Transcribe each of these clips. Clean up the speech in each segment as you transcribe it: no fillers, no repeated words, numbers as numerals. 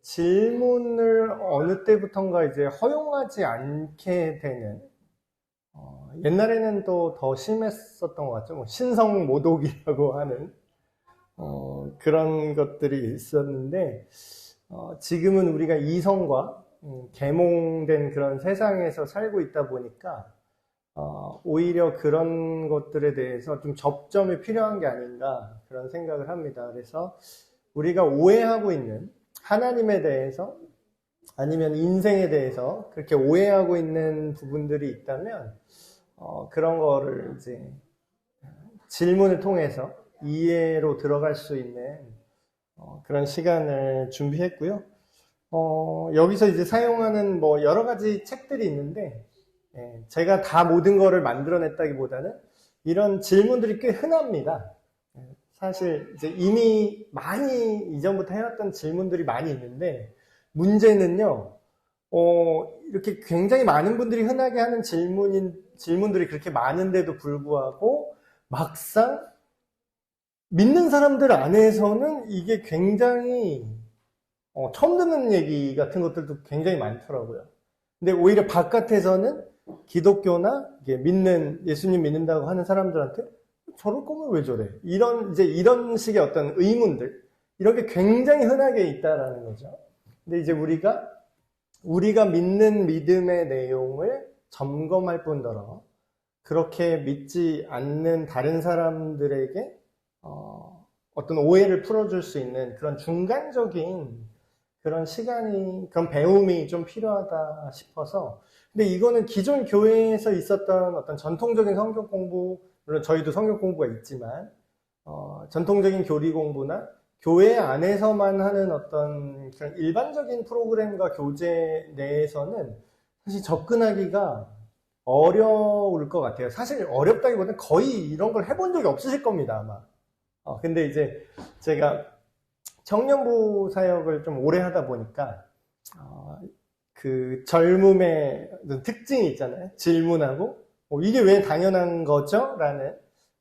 질문을 어느 때부턴가 이제 허용하지 않게 되는, 옛날에는 또 더 심했었던 것 같죠. 뭐 신성모독이라고 하는 그런 것들이 있었는데, 지금은 우리가 이성과 계몽된 그런 세상에서 살고 있다 보니까 오히려 그런 것들에 대해서 좀 접점이 필요한 게 아닌가 그런 생각을 합니다. 그래서 우리가 오해하고 있는 하나님에 대해서 아니면 인생에 대해서 그렇게 오해하고 있는 부분들이 있다면 그런 거를 이제 질문을 통해서 이해로 들어갈 수 있는 그런 시간을 준비했고요. 여기서 이제 사용하는 뭐 여러 가지 책들이 있는데, 제가 다 모든 거를 만들어냈다기보다는 이런 질문들이 꽤 흔합니다. 사실 이제 이미 많이 이전부터 해왔던 질문들이 많이 있는데, 문제는요, 이렇게 굉장히 많은 분들이 흔하게 하는 질문들이 그렇게 많은데도 불구하고 막상 믿는 사람들 안에서는 이게 굉장히 처음 듣는 얘기 같은 것들도 굉장히 많더라고요. 근데 오히려 바깥에서는 기독교나 예수님 믿는다고 하는 사람들한테 저럴 거면 왜 저래? 이런 식의 어떤 의문들, 이런 게 굉장히 흔하게 있다라는 거죠. 근데 이제 우리가 믿는 믿음의 내용을 점검할 뿐더러 그렇게 믿지 않는 다른 사람들에게 어떤 오해를 풀어줄 수 있는 그런 중간적인 그런 시간이, 그런 배움이 좀 필요하다 싶어서. 근데 이거는 기존 교회에서 있었던 어떤 전통적인 성경 공부, 물론 저희도 성경 공부가 있지만, 전통적인 교리 공부나 교회 안에서만 하는 어떤 그런 일반적인 프로그램과 교재 내에서는 사실 접근하기가 어려울 것 같아요. 사실 어렵다기보다는 거의 이런 걸 해본 적이 없으실 겁니다, 아마. 근데 이제 제가 청년부 사역을 좀 오래 하다 보니까, 그 젊음의 특징이 있잖아요. 질문하고, 이게 왜 당연한 거죠? 라는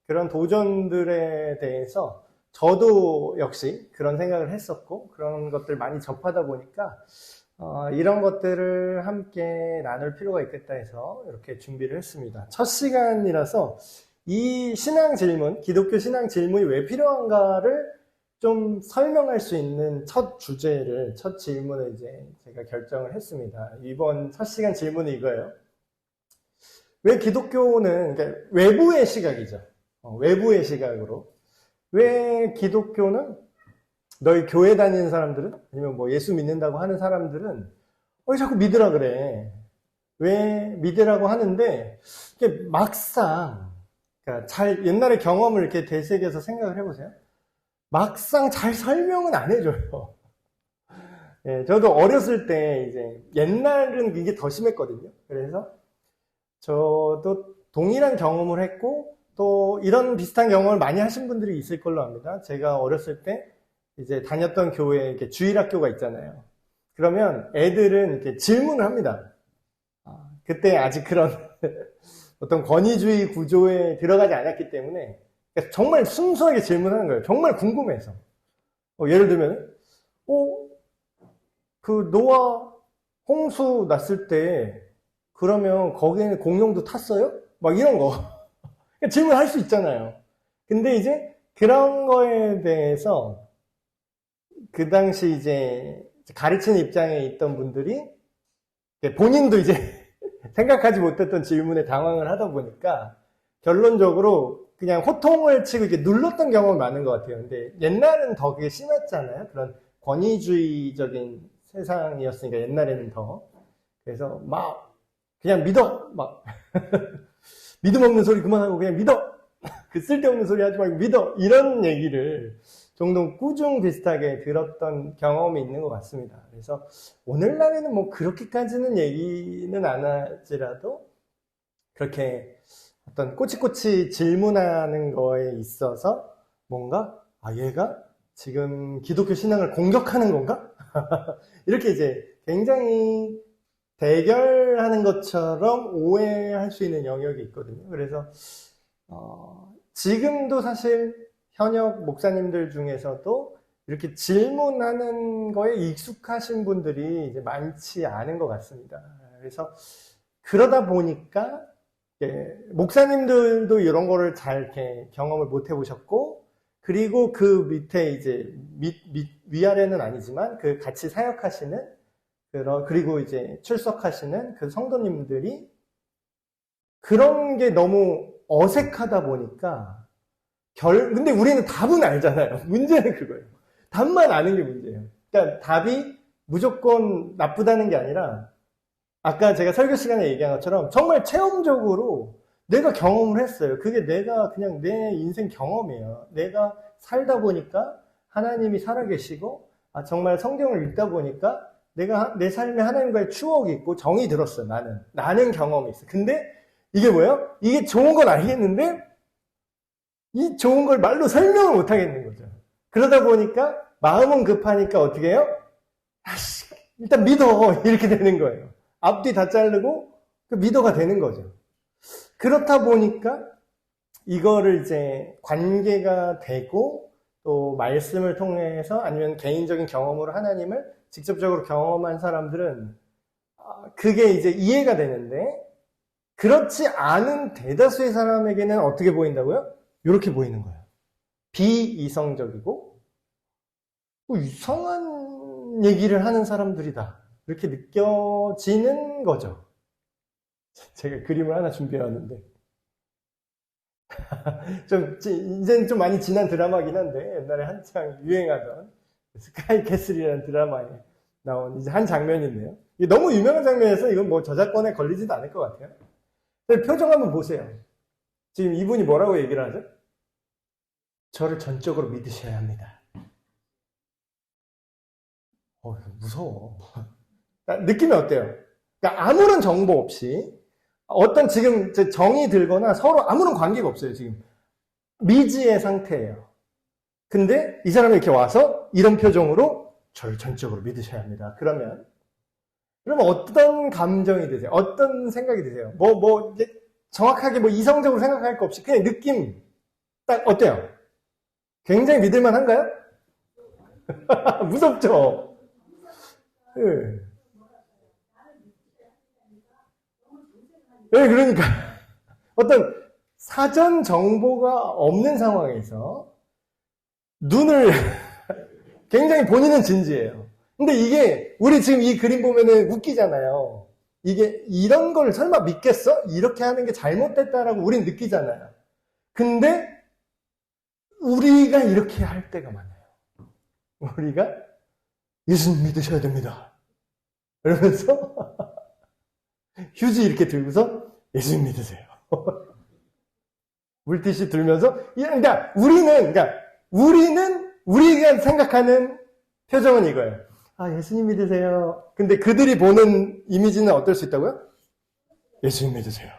그런 도전들에 대해서 저도 역시 그런 생각을 했었고, 그런 것들 많이 접하다 보니까, 이런 것들을 함께 나눌 필요가 있겠다 해서 이렇게 준비를 했습니다. 첫 시간이라서 이 신앙 질문, 기독교 신앙 질문이 왜 필요한가를 좀 설명할 수 있는 첫 질문을 이제 제가 결정을 했습니다. 이번 첫 시간 질문은 이거예요. 왜 기독교는, 그러니까 외부의 시각이죠. 외부의 시각으로. 왜 기독교는 너희 교회 다니는 사람들은, 아니면 뭐 예수 믿는다고 하는 사람들은 왜 자꾸 믿으라 그래? 왜 믿으라고 하는데, 이게 막상, 그러니까 옛날의 경험을 이렇게 되새겨서 생각을 해보세요. 막상 잘 설명은 안 해줘요. 예, 저도 어렸을 때 이제 옛날은 이게 더 심했거든요. 그래서 저도 동일한 경험을 했고 또 이런 비슷한 경험을 많이 하신 분들이 있을 걸로 압니다. 제가 어렸을 때 이제 다녔던 교회에 이렇게 주일학교가 있잖아요. 그러면 애들은 이렇게 질문을 합니다. 그때 아직 그런 어떤 권위주의 구조에 들어가지 않았기 때문에 정말 순수하게 질문하는 거예요. 정말 궁금해서. 예를 들면, 그 노아 홍수 났을 때 그러면 거기에는 공룡도 탔어요? 막 이런 거. 질문할 수 있잖아요. 근데 이제 그런 거에 대해서 그 당시 이제 가르치는 입장에 있던 분들이 본인도 이제 생각하지 못했던 질문에 당황을 하다 보니까 결론적으로 그냥 호통을 치고 이렇게 눌렀던 경험이 많은 것 같아요. 근데 옛날은 더 그게 심했잖아요. 그런 권위주의적인 세상이었으니까 옛날에는 더. 그래서 막 그냥 믿어! 막 믿음 없는 소리 그만하고 그냥 믿어! 그 쓸데없는 소리 하지 말고 믿어! 이런 얘기를 종종 꾸중 비슷하게 들었던 경험이 있는 것 같습니다. 그래서 오늘날에는 뭐 그렇게까지는 얘기는 안 하지라도 그렇게 어떤 꼬치꼬치 질문하는 거에 있어서 뭔가 얘가 지금 기독교 신앙을 공격하는 건가? 이렇게 이제 굉장히 대결하는 것처럼 오해할 수 있는 영역이 있거든요. 그래서 지금도 사실 현역 목사님들 중에서도 이렇게 질문하는 거에 익숙하신 분들이 이제 많지 않은 것 같습니다. 그래서 그러다 보니까 목사님들도 이런 거를 잘 이렇게 경험을 못 해보셨고, 그리고 그 밑에 이제 위아래는 아니지만 그 같이 사역하시는 그리고 이제 출석하시는 그 성도님들이 그런 게 너무 어색하다 보니까 근데 우리는 답은 알잖아요. 문제는 그거예요. 답만 아는 게 문제예요. 그러니까 답이 무조건 나쁘다는 게 아니라 아까 제가 설교 시간에 얘기한 것처럼 정말 체험적으로 내가 경험을 했어요. 그게 내가 그냥 내 인생 경험이에요. 내가 살다 보니까 하나님이 살아계시고 정말 성경을 읽다 보니까 내가 내 삶에 하나님과의 추억이 있고 정이 들었어요. 나는 경험이 있어요. 근데 이게 뭐예요? 이게 좋은 건 알겠는데 이 좋은 걸 말로 설명을 못 하겠는 거죠. 그러다 보니까 마음은 급하니까 어떻게 해요? 일단 믿어 이렇게 되는 거예요. 앞뒤 다 자르고 믿어가 되는 거죠. 그렇다 보니까 이거를 이제 관계가 되고 또 말씀을 통해서 아니면 개인적인 경험으로 하나님을 직접적으로 경험한 사람들은 그게 이제 이해가 되는데, 그렇지 않은 대다수의 사람에게는 어떻게 보인다고요? 이렇게 보이는 거예요. 비이성적이고 이상한 얘기를 하는 사람들이다, 이렇게 느껴지는 거죠. 제가 그림을 하나 준비해왔는데 이제는 좀 많이 지난 드라마긴 한데 옛날에 한창 유행하던 스카이 캐슬이라는 드라마에 나온 이제 한 장면인데요. 이게 너무 유명한 장면이라서 이건 뭐 저작권에 걸리지도 않을 것 같아요. 표정 한번 보세요. 지금 이분이 뭐라고 얘기를 하죠? 저를 전적으로 믿으셔야 합니다. 무서워. 느낌이 어때요? 그러니까 아무런 정보 없이 어떤 지금 정이 들거나 서로 아무런 관계가 없어요. 지금 미지의 상태예요. 근데 이 사람이 이렇게 와서 이런 표정으로 저를 전적으로 믿으셔야 합니다. 그러면 어떤 감정이 드세요? 어떤 생각이 드세요? 정확하게 이성적으로 생각할 거 없이 그냥 느낌 딱 어때요? 굉장히 믿을만 한가요? 무섭죠? 네. 네, 그러니까 어떤 사전 정보가 없는 상황에서 눈을 굉장히 본인은 진지해요. 근데 이게 우리 지금 이 그림 보면은 웃기잖아요. 이게 이런 걸 설마 믿겠어? 이렇게 하는 게 잘못됐다라고 우린 느끼잖아요. 근데 우리가 이렇게 할 때가 많아요. 우리가 예수님 믿으셔야 됩니다. 그러면서 휴지 이렇게 들고서 예수님 믿으세요. 물티슈 들면서 그러니까 우리가 생각하는 표정은 이거예요. 예수님 믿으세요. 근데 그들이 보는 이미지는 어떨 수 있다고요? 예수님 믿으세요.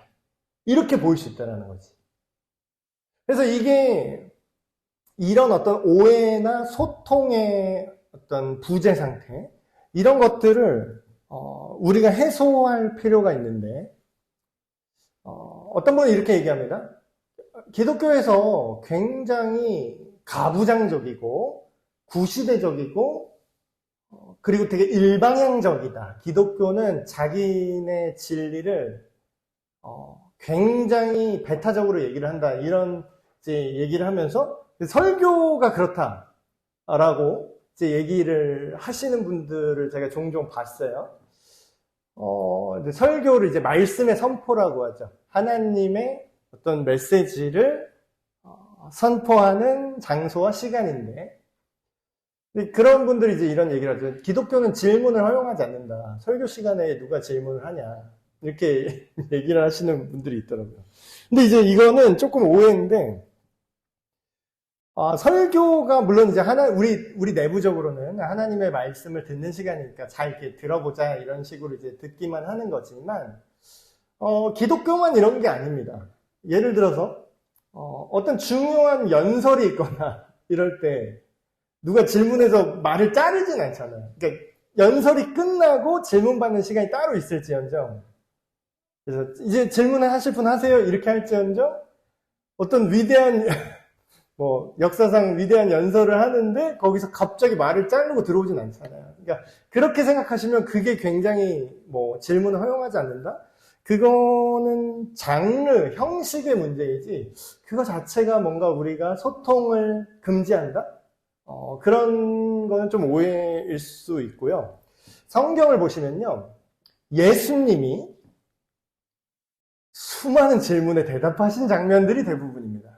이렇게 보일 수 있다는 거지. 그래서 이게 이런 어떤 오해나 소통의 어떤 부재 상태, 이런 것들을 우리가 해소할 필요가 있는데, 어떤 분은 이렇게 얘기합니다. 기독교에서 굉장히 가부장적이고 구시대적이고 그리고 되게 일방향적이다. 기독교는 자기네 진리를 굉장히 배타적으로 얘기를 한다. 이런 이제 얘기를 하면서 설교가 그렇다라고 이제 얘기를 하시는 분들을 제가 종종 봤어요. 이제 설교를 이제 말씀의 선포라고 하죠. 하나님의 어떤 메시지를 선포하는 장소와 시간인데, 그런 분들이 이제 이런 얘기를 하죠. 기독교는 질문을 허용하지 않는다. 설교 시간에 누가 질문을 하냐. 이렇게 얘기를 하시는 분들이 있더라고요. 근데 이제 이거는 조금 오해인데, 설교가 물론 이제 우리 내부적으로는 하나님의 말씀을 듣는 시간이니까 잘 이렇게 들어보자 이런 식으로 이제 듣기만 하는 거지만, 기독교만 이런 게 아닙니다. 예를 들어서, 어떤 중요한 연설이 있거나 이럴 때 누가 질문해서 말을 자르진 않잖아요. 그러니까 연설이 끝나고 질문받는 시간이 따로 있을지언정, 그래서 이제 질문을 하실 분 하세요 이렇게 할지언정, 어떤 위대한 뭐 역사상 위대한 연설을 하는데 거기서 갑자기 말을 자르고 들어오진 않잖아요. 그러니까 그렇게 생각하시면 그게 굉장히 뭐 질문을 허용하지 않는다? 그거는 장르, 형식의 문제이지 그거 자체가 뭔가 우리가 소통을 금지한다? 그런 거는 좀 오해일 수 있고요. 성경을 보시면요. 예수님이 수많은 질문에 대답하신 장면들이 대부분입니다.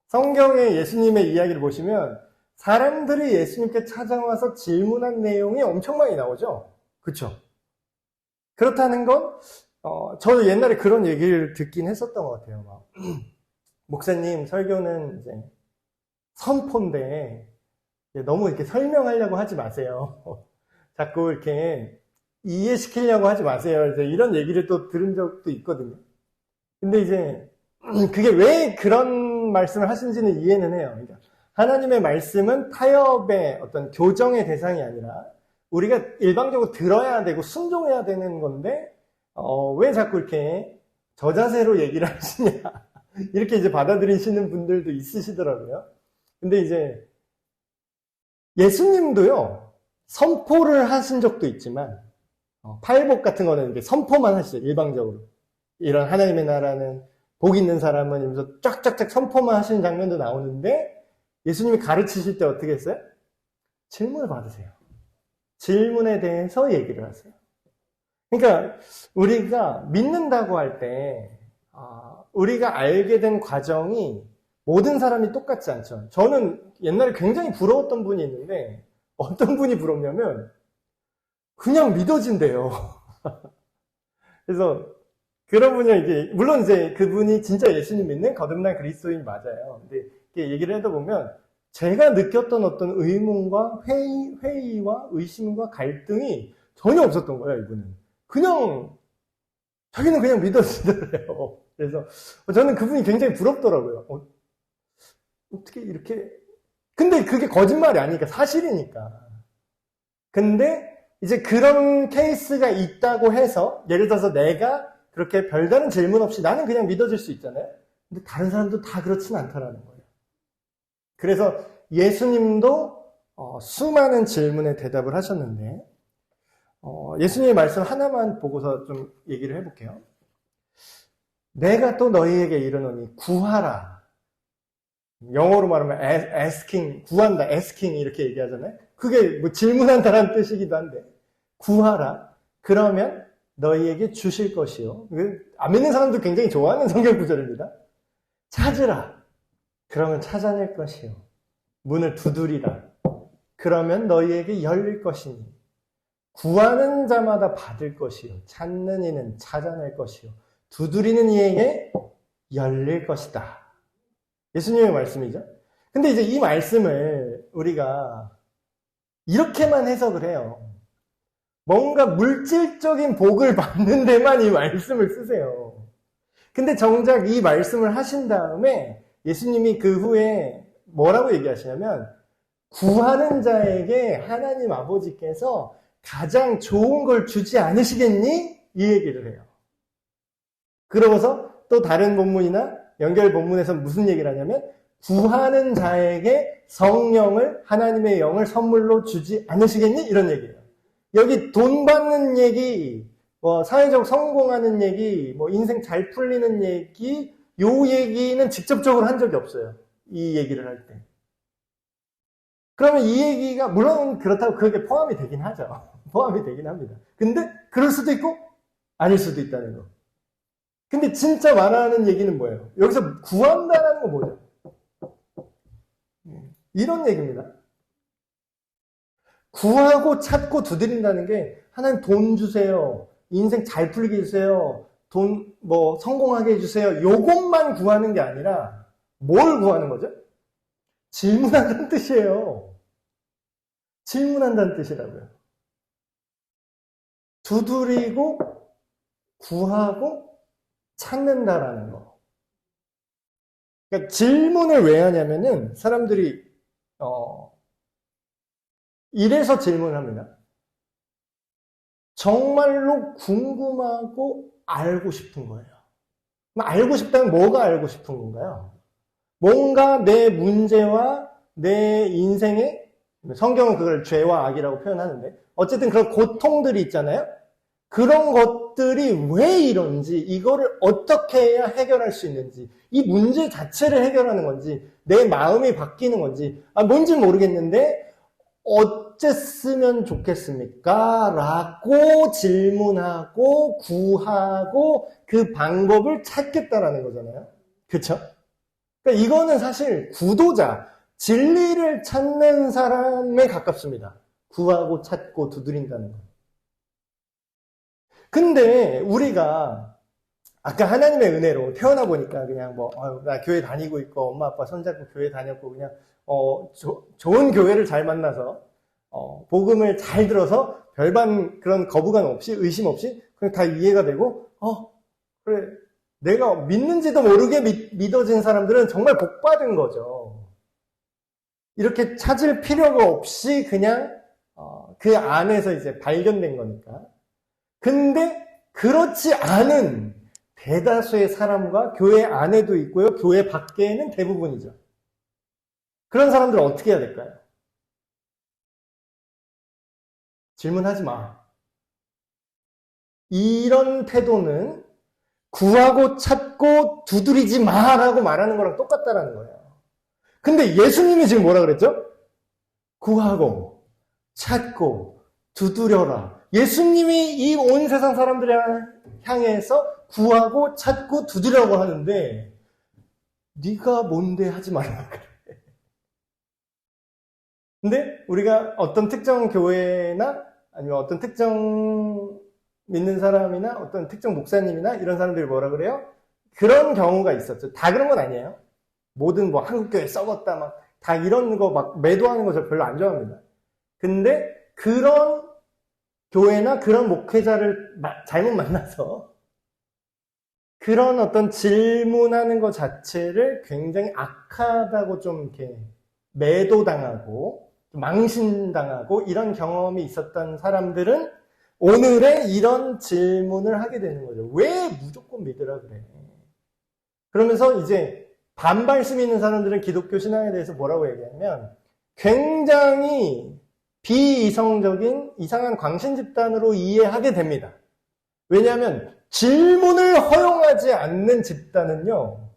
성경의 예수님의 이야기를 보시면 사람들이 예수님께 찾아와서 질문한 내용이 엄청 많이 나오죠. 그렇죠? 그렇다는 건 저도 옛날에 그런 얘기를 듣긴 했었던 것 같아요. 막, 목사님 설교는 이제 선포인데 너무 이렇게 설명하려고 하지 마세요. 자꾸 이렇게 이해시키려고 하지 마세요. 이제 이런 얘기를 또 들은 적도 있거든요. 근데 이제 그게 왜 그런 말씀을 하신지는 이해는 해요. 그러니까 하나님의 말씀은 타협의 어떤 교정의 대상이 아니라 우리가 일방적으로 들어야 되고 순종해야 되는 건데 왜 자꾸 이렇게 저자세로 얘기를 하시냐 이렇게 이제 받아들이시는 분들도 있으시더라고요. 근데 이제 예수님도요 선포를 하신 적도 있지만 팔복 같은 거는 이제 선포만 하시죠. 일방적으로 이런 하나님의 나라는 복 있는 사람은 이러면서 쫙쫙쫙 선포만 하시는 장면도 나오는데 예수님이 가르치실 때 어떻게 했어요? 질문을 받으세요. 질문에 대해서 얘기를 하세요. 그러니까 우리가 믿는다고 할 때 우리가 알게 된 과정이 모든 사람이 똑같지 않죠. 저는 옛날에 굉장히 부러웠던 분이 있는데 어떤 분이 부럽냐면 그냥 믿어진대요. 그래서 그런 분이 이게 물론 이제 그분이 진짜 예수님 믿는 거듭난 그리스도인 맞아요. 근데 이렇게 얘기를 해다 보면 제가 느꼈던 어떤 의문과 회의와 의심과 갈등이 전혀 없었던 거예요. 이분은 그냥 자기는 그냥 믿어지더래요. 그래서 저는 그분이 굉장히 부럽더라고요. 어떻게 이렇게 근데 그게 거짓말이 아니니까 사실이니까. 근데 이제 그런 케이스가 있다고 해서 예를 들어서 내가 그렇게 별다른 질문 없이 나는 그냥 믿어질 수 있잖아요. 근데 다른 사람도 다 그렇진 않다라는 거예요. 그래서 예수님도 수많은 질문에 대답을 하셨는데 예수님의 말씀 하나만 보고서 좀 얘기를 해볼게요. 내가 또 너희에게 이르노니 구하라. 영어로 말하면 asking, 구한다, asking 이렇게 얘기하잖아요. 그게 뭐 질문한다라는 뜻이기도 한데 구하라. 그러면 너희에게 주실 것이요. 안 믿는 사람도 굉장히 좋아하는 성경 구절입니다. 찾으라. 그러면 찾아낼 것이요. 문을 두드리라. 그러면 너희에게 열릴 것이니 구하는 자마다 받을 것이요. 찾는 이는 찾아낼 것이요. 두드리는 이에게 열릴 것이다. 예수님의 말씀이죠. 근데 이제 이 말씀을 우리가 이렇게만 해석을 해요. 뭔가 물질적인 복을 받는 데만 이 말씀을 쓰세요. 근데 정작 이 말씀을 하신 다음에 예수님이 그 후에 뭐라고 얘기하시냐면 구하는 자에게 하나님 아버지께서 가장 좋은 걸 주지 않으시겠니? 이 얘기를 해요. 그러고서 또 다른 본문이나 연결 본문에서 무슨 얘기를 하냐면 구하는 자에게 성령을 하나님의 영을 선물로 주지 않으시겠니? 이런 얘기예요. 여기 돈 받는 얘기, 사회적 성공하는 얘기, 인생 잘 풀리는 얘기, 요 얘기는 직접적으로 한 적이 없어요. 이 얘기를 할 때. 그러면 이 얘기가 물론 그렇다고 그게 포함이 되긴 하죠. 포함이 되긴 합니다. 근데 그럴 수도 있고 아닐 수도 있다는 거. 근데 진짜 말하는 얘기는 뭐예요? 여기서 구한다는 건 뭐죠? 이런 얘기입니다. 구하고 찾고 두드린다는 게 하나님 돈 주세요. 인생 잘 풀리게 해주세요. 돈 성공하게 해주세요. 요것만 구하는 게 아니라 뭘 구하는 거죠? 질문한다는 뜻이에요. 질문한다는 뜻이라고요. 두드리고 구하고 찾는다라는 거. 그러니까 질문을 왜 하냐면은 사람들이 이래서 질문을 합니다. 정말로 궁금하고 알고 싶은 거예요. 알고 싶다면 뭐가 알고 싶은 건가요? 뭔가 내 문제와 내 인생의, 성경은 그걸 죄와 악이라고 표현하는데, 어쨌든 그런 고통들이 있잖아요. 그런 것들이 왜 이런지, 이거를 어떻게 해야 해결할 수 있는지, 이 문제 자체를 해결하는 건지, 내 마음이 바뀌는 건지, 뭔지 모르겠는데, 어쨌으면 좋겠습니까? 라고 질문하고, 구하고, 그 방법을 찾겠다라는 거잖아요. 그쵸? 그러니까 이거는 사실 구도자, 진리를 찾는 사람에 가깝습니다. 구하고 찾고 두드린다는 거. 근데 우리가 아까 하나님의 은혜로 태어나 보니까 그냥 나 교회 다니고 있고 엄마 아빠 손잡고 교회 다녔고 그냥 좋은 교회를 잘 만나서 복음을 잘 들어서 별반 그런 거부감 없이 의심 없이 그냥 다 이해가 되고 그래 내가 믿는지도 모르게 믿어진 사람들은 정말 복 받은 거죠. 이렇게 찾을 필요가 없이 그냥 그 안에서 이제 발견된 거니까. 근데 그렇지 않은 대다수의 사람과 교회 안에도 있고요. 교회 밖에는 대부분이죠. 그런 사람들은 어떻게 해야 될까요? 질문하지 마. 이런 태도는 구하고 찾고 두드리지 마라고 말하는 거랑 똑같다라는 거예요. 근데 예수님이 지금 뭐라 그랬죠? 구하고 찾고 두드려라. 예수님이 이 온 세상 사람들을 향해서 구하고 찾고 두드려고 하는데 네가 뭔데 하지 말라 그래. 근데 우리가 어떤 특정 교회나 아니면 어떤 특정 믿는 사람이나 어떤 특정 목사님이나 이런 사람들이 뭐라 그래요? 그런 경우가 있었죠. 다 그런 건 아니에요. 모든 한국교회 썩었다 막 다 이런 거 막 매도하는 거 저 별로 안 좋아합니다. 근데 그런 교회나 그런 목회자를 잘못 만나서 그런 어떤 질문하는 것 자체를 굉장히 악하다고 좀 이렇게 매도당하고 망신당하고 이런 경험이 있었던 사람들은 오늘의 이런 질문을 하게 되는 거죠. 왜 무조건 믿으라 그래? 그러면서 이제 반발심 있는 사람들은 기독교 신앙에 대해서 뭐라고 얘기하면 굉장히 비이성적인 이상한 광신 집단으로 이해하게 됩니다. 왜냐하면 질문을 허용하지 않는 집단은요,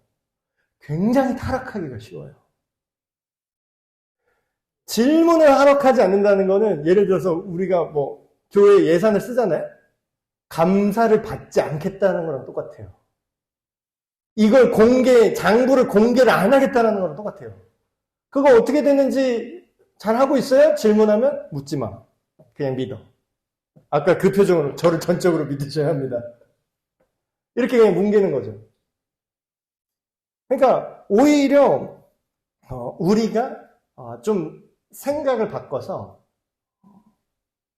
굉장히 타락하기가 쉬워요. 질문을 허락하지 않는다는 거는 예를 들어서 우리가 교회 예산을 쓰잖아요. 감사를 받지 않겠다는 거랑 똑같아요. 이걸 장부를 공개를 안 하겠다는 거랑 똑같아요. 그거 어떻게 되는지 잘 하고 있어요? 질문하면 묻지 마. 그냥 믿어. 아까 그 표정으로 저를 전적으로 믿으셔야 합니다. 이렇게 그냥 뭉개는 거죠. 그러니까 오히려 우리가 좀 생각을 바꿔서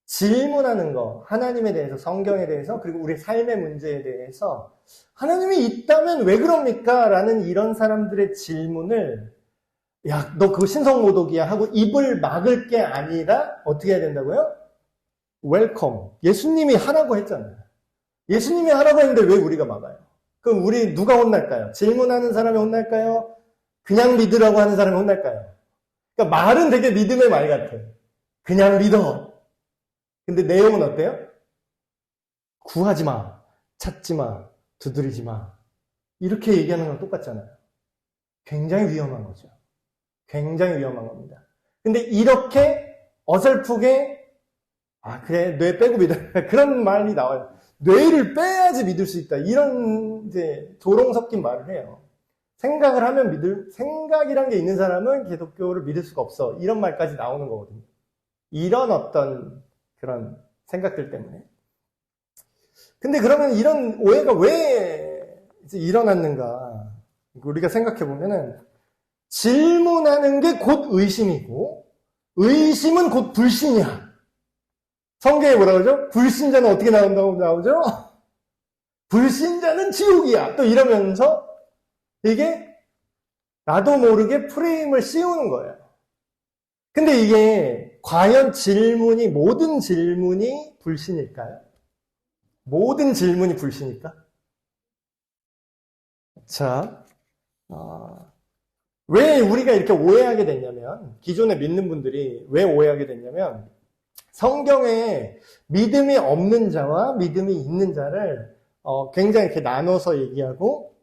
질문하는 거, 하나님에 대해서, 성경에 대해서, 그리고 우리 삶의 문제에 대해서 하나님이 있다면 왜 그럽니까? 라는 이런 사람들의 질문을 야, 너 그거 신성모독이야 하고 입을 막을 게 아니라 어떻게 해야 된다고요? 웰컴. 예수님이 하라고 했잖아요. 예수님이 하라고 했는데 왜 우리가 막아요? 그럼 우리 누가 혼날까요? 질문하는 사람이 혼날까요? 그냥 믿으라고 하는 사람이 혼날까요? 그러니까 말은 되게 믿음의 말 같아요. 그냥 믿어. 근데 내용은 어때요? 구하지 마, 찾지 마, 두드리지 마. 이렇게 얘기하는 거랑 똑같잖아요. 굉장히 위험한 거죠. 굉장히 위험한 겁니다. 근데 이렇게 어설프게 그래 뇌 빼고 믿어 그런 말이 나와요. 뇌를 빼야지 믿을 수 있다. 이런 이제 조롱 섞인 말을 해요. 생각을 하면 생각이란 게 있는 사람은 기독교를 믿을 수가 없어. 이런 말까지 나오는 거거든요. 이런 어떤 그런 생각들 때문에. 근데 그러면 이런 오해가 왜 이제 일어났는가? 우리가 생각해 보면은 질문하는 게 곧 의심이고 의심은 곧 불신이야. 성경에 뭐라 그러죠? 불신자는 어떻게 나온다고 나오죠? 불신자는 지옥이야. 또 이러면서 이게 나도 모르게 프레임을 씌우는 거예요. 근데 이게 과연 모든 질문이 불신일까요? 모든 질문이 불신일까? 자, 왜 우리가 이렇게 오해하게 됐냐면, 기존에 믿는 분들이 왜 오해하게 됐냐면, 성경에 믿음이 없는 자와 믿음이 있는 자를 굉장히 이렇게 나눠서 얘기하고,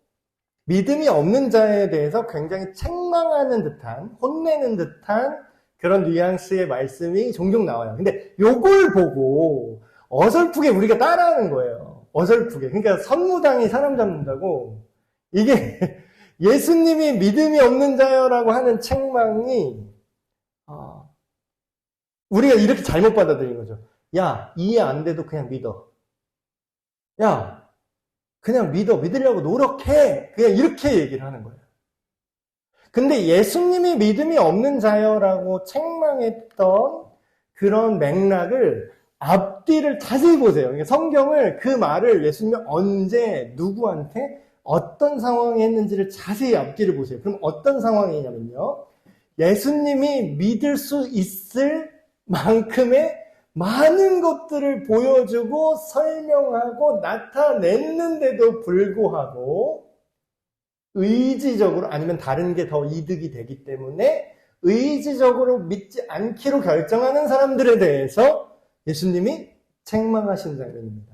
믿음이 없는 자에 대해서 굉장히 책망하는 듯한, 혼내는 듯한 그런 뉘앙스의 말씀이 종종 나와요. 근데 요걸 보고 어설프게 우리가 따라하는 거예요. 어설프게. 그러니까 선무당이 사람 잡는다고, 이게 예수님이 믿음이 없는 자여라고 하는 책망이 우리가 이렇게 잘못 받아들인 거죠. 야, 이해 안 돼도 그냥 믿어. 야, 그냥 믿어. 믿으려고 노력해. 그냥 이렇게 얘기를 하는 거예요. 근데 예수님이 믿음이 없는 자여라고 책망했던 그런 맥락을 앞뒤를 자세히 보세요. 그러니까 성경을, 그 말을 예수님이 언제 누구한테 어떤 상황에 했는지를 자세히 앞뒤를 보세요. 그럼 어떤 상황이냐면요, 예수님이 믿을 수 있을 만큼의 많은 것들을 보여주고 설명하고 나타냈는데도 불구하고 의지적으로, 아니면 다른 게 더 이득이 되기 때문에 의지적으로 믿지 않기로 결정하는 사람들에 대해서 예수님이 책망하시는 장면입니다.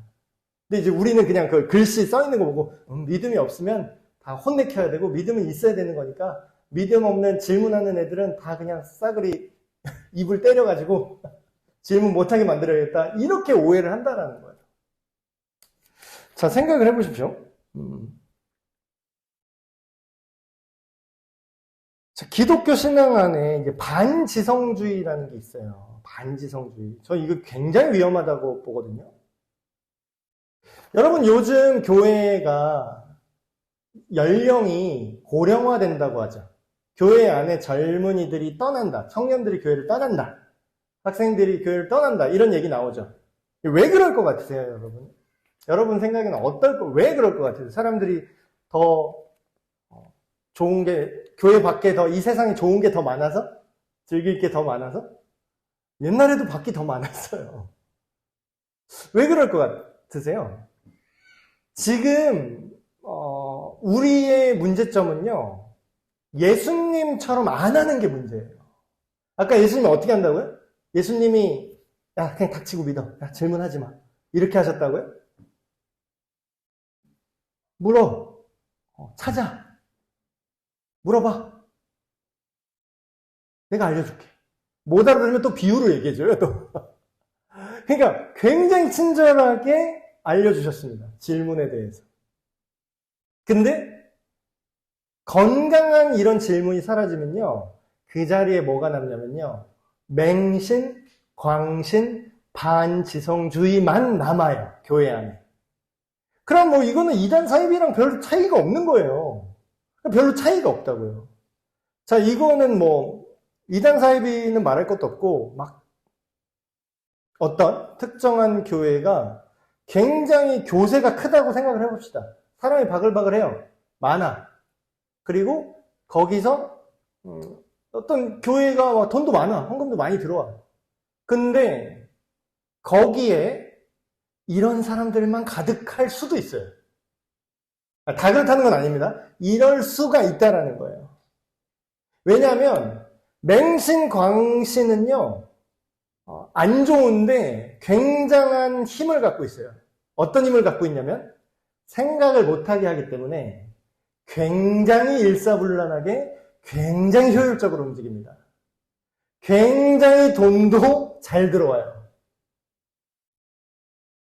근데 이제 우리는 그냥 그 글씨 써 있는 거 보고 믿음이 없으면 다 혼내켜야 되고 믿음은 있어야 되는 거니까 믿음 없는 질문하는 애들은 다 그냥 싸그리 입을 때려가지고 질문 못하게 만들어야겠다, 이렇게 오해를 한다라는 거예요. 자, 생각을 해보십시오. 자, 기독교 신앙 안에 이제 반지성주의라는 게 있어요. 반지성주의. 저 이거 굉장히 위험하다고 보거든요. 여러분, 요즘 교회가 연령이 고령화된다고 하죠. 교회 안에 젊은이들이 떠난다. 청년들이 교회를 떠난다. 학생들이 교회를 떠난다. 이런 얘기 나오죠. 왜 그럴 것 같으세요, 여러분? 여러분 생각에는 왜 그럴 것 같으세요? 사람들이 더 좋은 게, 교회 밖에 더, 이 세상에 좋은 게 더 많아서? 즐길 게 더 많아서? 옛날에도 밖이 더 많았어요. 왜 그럴 것 같으세요? 지금 우리의 문제점은요, 예수님처럼 안 하는 게 문제예요. 아까 예수님이 어떻게 한다고요? 예수님이 야, 그냥 닥치고 믿어. 야, 질문하지 마. 이렇게 하셨다고요? 물어. 찾아. 물어봐. 내가 알려줄게. 못 알아들으면 또 비유로 얘기해줘요, 또. 그러니까 굉장히 친절하게 알려주셨습니다. 질문에 대해서. 근데 건강한 이런 질문이 사라지면요, 그 자리에 뭐가 남냐면요, 맹신, 광신, 반지성주의만 남아요, 교회 안에. 그럼 뭐 이거는 이단 사입이랑 별로 차이가 없는 거예요. 별로 차이가 없다고요. 자, 이거는 뭐 이단 사입이는 말할 것도 없고, 막 어떤 특정한 교회가 굉장히 교세가 크다고 생각을 해봅시다. 사람이 바글바글해요. 많아. 그리고 거기서 어떤 교회가 막 돈도 많아. 헌금도 많이 들어와. 근데 거기에 이런 사람들만 가득할 수도 있어요. 다 그렇다는 건 아닙니다. 이럴 수가 있다라는 거예요. 왜냐하면 맹신, 광신은요, 안 좋은데 굉장한 힘을 갖고 있어요. 어떤 힘을 갖고 있냐면 생각을 못하게 하기 때문에 굉장히 일사불란하게, 굉장히 효율적으로 움직입니다. 굉장히 돈도 잘 들어와요.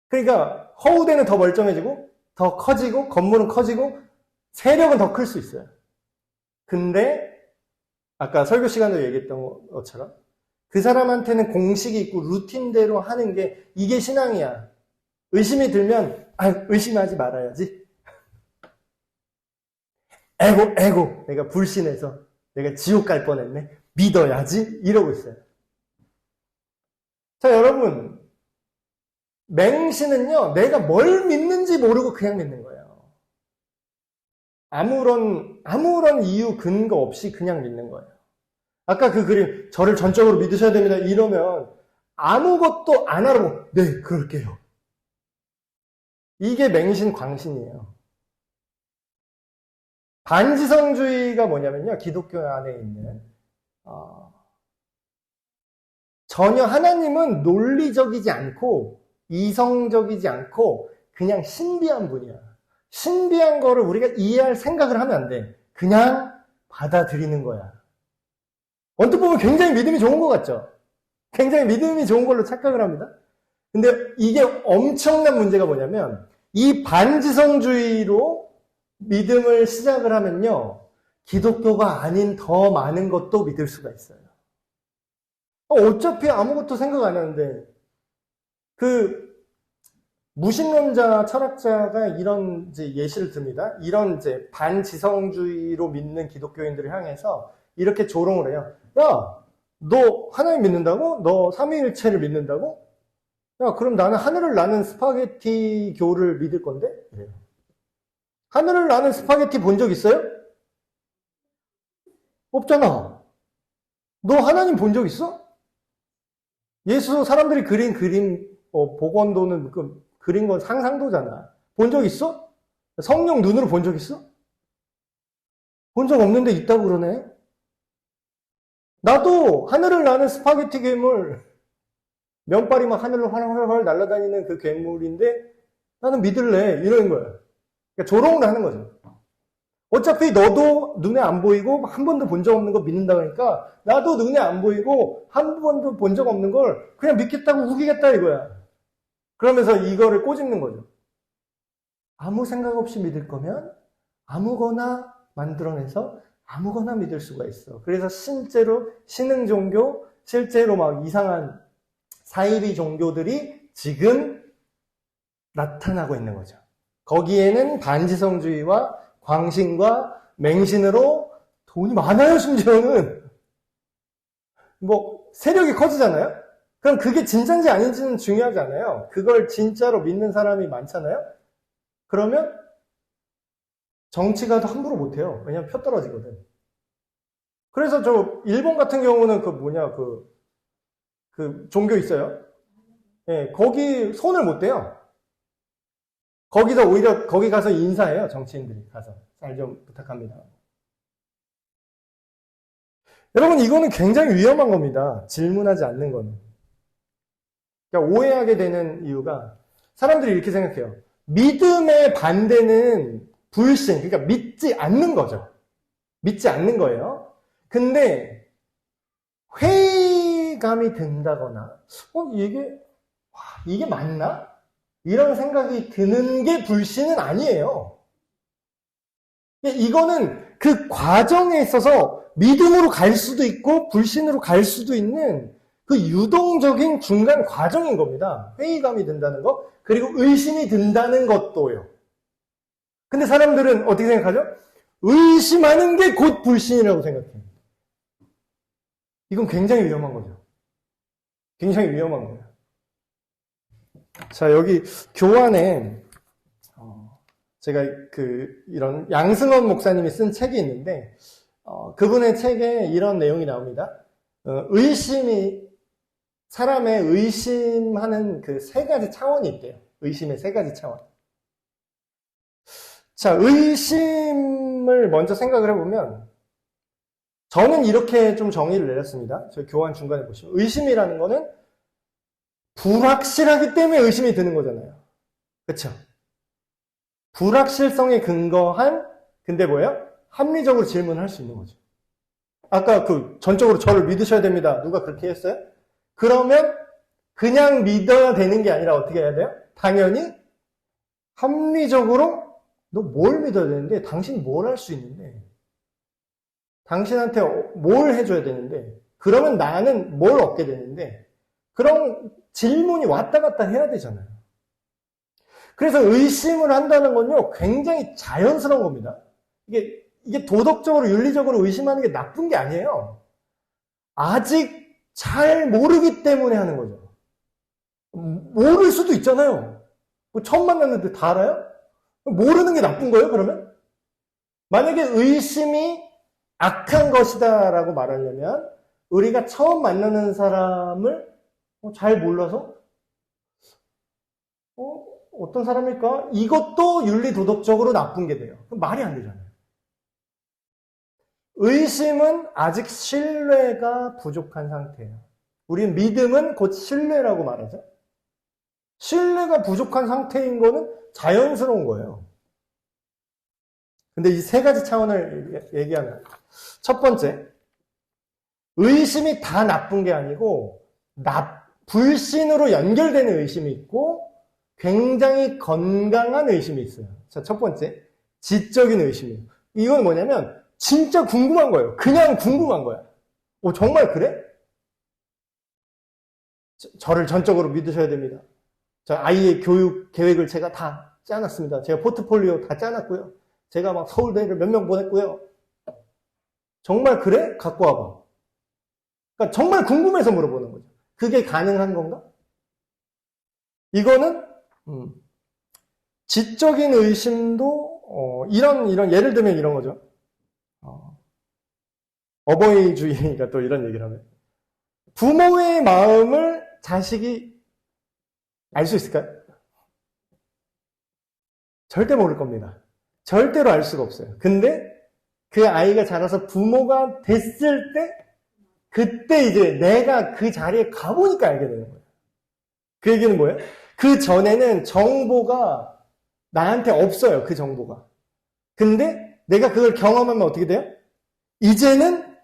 그러니까 허우대는 더 멀쩡해지고 더 커지고 건물은 커지고 세력은 더 클 수 있어요. 근데 아까 설교 시간에 얘기했던 것처럼 그 사람한테는 공식이 있고 루틴대로 하는 게 이게 신앙이야. 의심이 들면 의심하지 말아야지. 에고 내가 불신해서 내가 지옥 갈 뻔했네. 믿어야지. 이러고 있어요. 자, 여러분, 맹신은요, 내가 뭘 믿는지 모르고 그냥 믿는 거예요. 아무런 이유, 근거 없이 그냥 믿는 거예요. 아까 그 그림, 저를 전적으로 믿으셔야 됩니다, 이러면 아무것도 안 알아보고 네, 그럴게요. 이게 맹신, 광신이에요. 반지성주의가 뭐냐면요, 기독교 안에 있는 전혀 하나님은 논리적이지 않고 이성적이지 않고 그냥 신비한 분이야. 신비한 거를 우리가 이해할 생각을 하면 안 돼. 그냥 받아들이는 거야. 언뜻 보면 굉장히 믿음이 좋은 것 같죠? 굉장히 믿음이 좋은 걸로 착각을 합니다. 근데 이게 엄청난 문제가 뭐냐면 이 반지성주의로 믿음을 시작을 하면요, 기독교가 아닌 더 많은 것도 믿을 수가 있어요. 어차피 아무것도 생각 안 하는데, 무신론자 철학자가 이런 이제 예시를 듭니다. 이런 이제 반지성주의로 믿는 기독교인들을 향해서 이렇게 조롱을 해요. 야, 너 하나님 믿는다고? 너 삼위일체를 믿는다고? 야, 그럼 나는 하늘을 나는 스파게티 교를 믿을 건데? 그래요. 하늘을 나는 스파게티 본 적 있어요? 없잖아. 너 하나님 본 적 있어? 예수 사람들이 그린 그림, 복원도는 그린 건 상상도잖아. 본 적 있어? 성령 눈으로 본 적 있어? 본 적 없는데 있다고 그러네? 나도 하늘을 나는 스파게티 괴물, 면발이 막 하늘로 활활활 날아다니는 그 괴물인데 나는 믿을래. 이러는 거야. 그러니까 조롱을 하는 거죠. 어차피 너도 눈에 안 보이고 한 번도 본 적 없는 거 믿는다 그러니까 나도 눈에 안 보이고 한 번도 본 적 없는 걸 그냥 믿겠다고 우기겠다 이거야. 그러면서 이거를 꼬집는 거죠. 아무 생각 없이 믿을 거면 아무거나 만들어내서 아무거나 믿을 수가 있어. 그래서 실제로 신흥 종교, 실제로 막 이상한 사이비 종교들이 지금 나타나고 있는 거죠. 거기에는 반지성주의와 광신과 맹신으로 돈이 많아요. 심지어는 뭐 세력이 커지잖아요. 그럼 그게 진짜인지 아닌지는 중요하지 않아요. 그걸 진짜로 믿는 사람이 많잖아요. 그러면 정치가도 함부로 못해요. 왜냐면 표 떨어지거든. 그래서 저 일본 같은 경우는 그 종교 있어요. 예, 거기 손을 못 대요. 거기서 오히려 거기 가서 인사해요. 정치인들이 가서 잘 좀 부탁합니다. 여러분, 이거는 굉장히 위험한 겁니다. 질문하지 않는 거는. 그러니까 오해하게 되는 이유가 사람들이 이렇게 생각해요. 믿음의 반대는 불신, 그러니까 믿지 않는 거죠. 믿지 않는 거예요. 근데 회의감이 든다거나 이게 맞나? 이런 생각이 드는 게 불신은 아니에요. 이거는 그 과정에 있어서 믿음으로 갈 수도 있고 불신으로 갈 수도 있는 그 유동적인 중간 과정인 겁니다. 회의감이 든다는 거, 그리고 의심이 든다는 것도요. 근데 사람들은 어떻게 생각하죠? 의심하는 게 곧 불신이라고 생각해요. 이건 굉장히 위험한 거죠. 굉장히 위험한 거예요. 자, 여기 교환에 제가 이런 양승원 목사님이 쓴 책이 있는데 그분의 책에 이런 내용이 나옵니다. 사람의 의심하는 그 세 가지 차원이 있대요. 의심의 세 가지 차원. 자, 의심을 먼저 생각을 해보면 저는 이렇게 좀 정의를 내렸습니다. 저 교환 중간에 보시면 의심이라는 거는 불확실하기 때문에 의심이 드는 거잖아요. 그렇죠? 불확실성에 근거한, 근데 뭐예요? 합리적으로 질문할 수 있는 거죠. 아까 전적으로 저를 믿으셔야 됩니다. 누가 그렇게 했어요? 그러면 그냥 믿어야 되는 게 아니라 어떻게 해야 돼요? 당연히 합리적으로 너 뭘 믿어야 되는데, 당신 뭘 할 수 있는데, 당신한테 뭘 해줘야 되는데, 그러면 나는 뭘 얻게 되는데, 그런 질문이 왔다 갔다 해야 되잖아요. 그래서 의심을 한다는 건요, 굉장히 자연스러운 겁니다. 이게 도덕적으로, 윤리적으로 의심하는 게 나쁜 게 아니에요. 아직 잘 모르기 때문에 하는 거죠. 모를 수도 있잖아요. 처음 만났는데 다 알아요? 모르는 게 나쁜 거예요, 그러면? 만약에 의심이 악한 것이다라고 말하려면, 우리가 처음 만나는 사람을 잘 몰라서, 어떤 사람일까? 이것도 윤리 도덕적으로 나쁜 게 돼요. 그럼 말이 안 되잖아요. 의심은 아직 신뢰가 부족한 상태예요. 우리는 믿음은 곧 신뢰라고 말하죠. 신뢰가 부족한 상태인 거는 자연스러운 거예요. 근데 이 세 가지 차원을 얘기하면, 첫 번째, 의심이 다 나쁜 게 아니고 불신으로 연결되는 의심이 있고 굉장히 건강한 의심이 있어요. 자, 첫 번째, 지적인 의심이에요. 이건 뭐냐면 진짜 궁금한 거예요. 그냥 궁금한 거야. 정말 그래? 저를 전적으로 믿으셔야 됩니다. 저 아이의 교육 계획을 제가 다 짜놨습니다. 제가 포트폴리오 다 짜놨고요. 제가 막 서울대를 몇 명 보냈고요. 정말 그래? 갖고 와봐. 그러니까 정말 궁금해서 물어보는 거죠. 그게 가능한 건가? 이거는 지적인 의심도 이런 예를 들면 이런 거죠. 어버이주의니까 또 이런 얘기를 하면 부모의 마음을 자식이 알 수 있을까요? 절대 모를 겁니다. 절대로 알 수가 없어요. 근데 그 아이가 자라서 부모가 됐을 때 그때 이제 내가 그 자리에 가보니까 알게 되는 거예요. 그 얘기는 뭐예요? 그 전에는 정보가 나한테 없어요. 그 정보가. 근데 내가 그걸 경험하면 어떻게 돼요? 이제는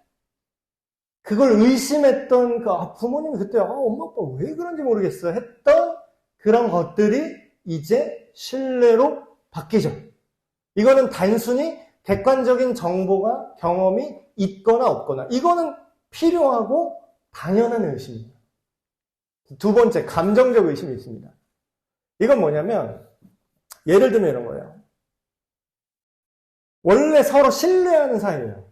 그걸 의심했던 부모님이 그때 엄마 아빠 왜 그런지 모르겠어 했던 그런 것들이 이제 신뢰로 바뀌죠. 이거는 단순히 객관적인 정보가 경험이 있거나 없거나 이거는 필요하고 당연한 의심입니다. 두 번째, 감정적 의심이 있습니다. 이건 뭐냐면 예를 들면 이런 거예요. 원래 서로 신뢰하는 사이예요.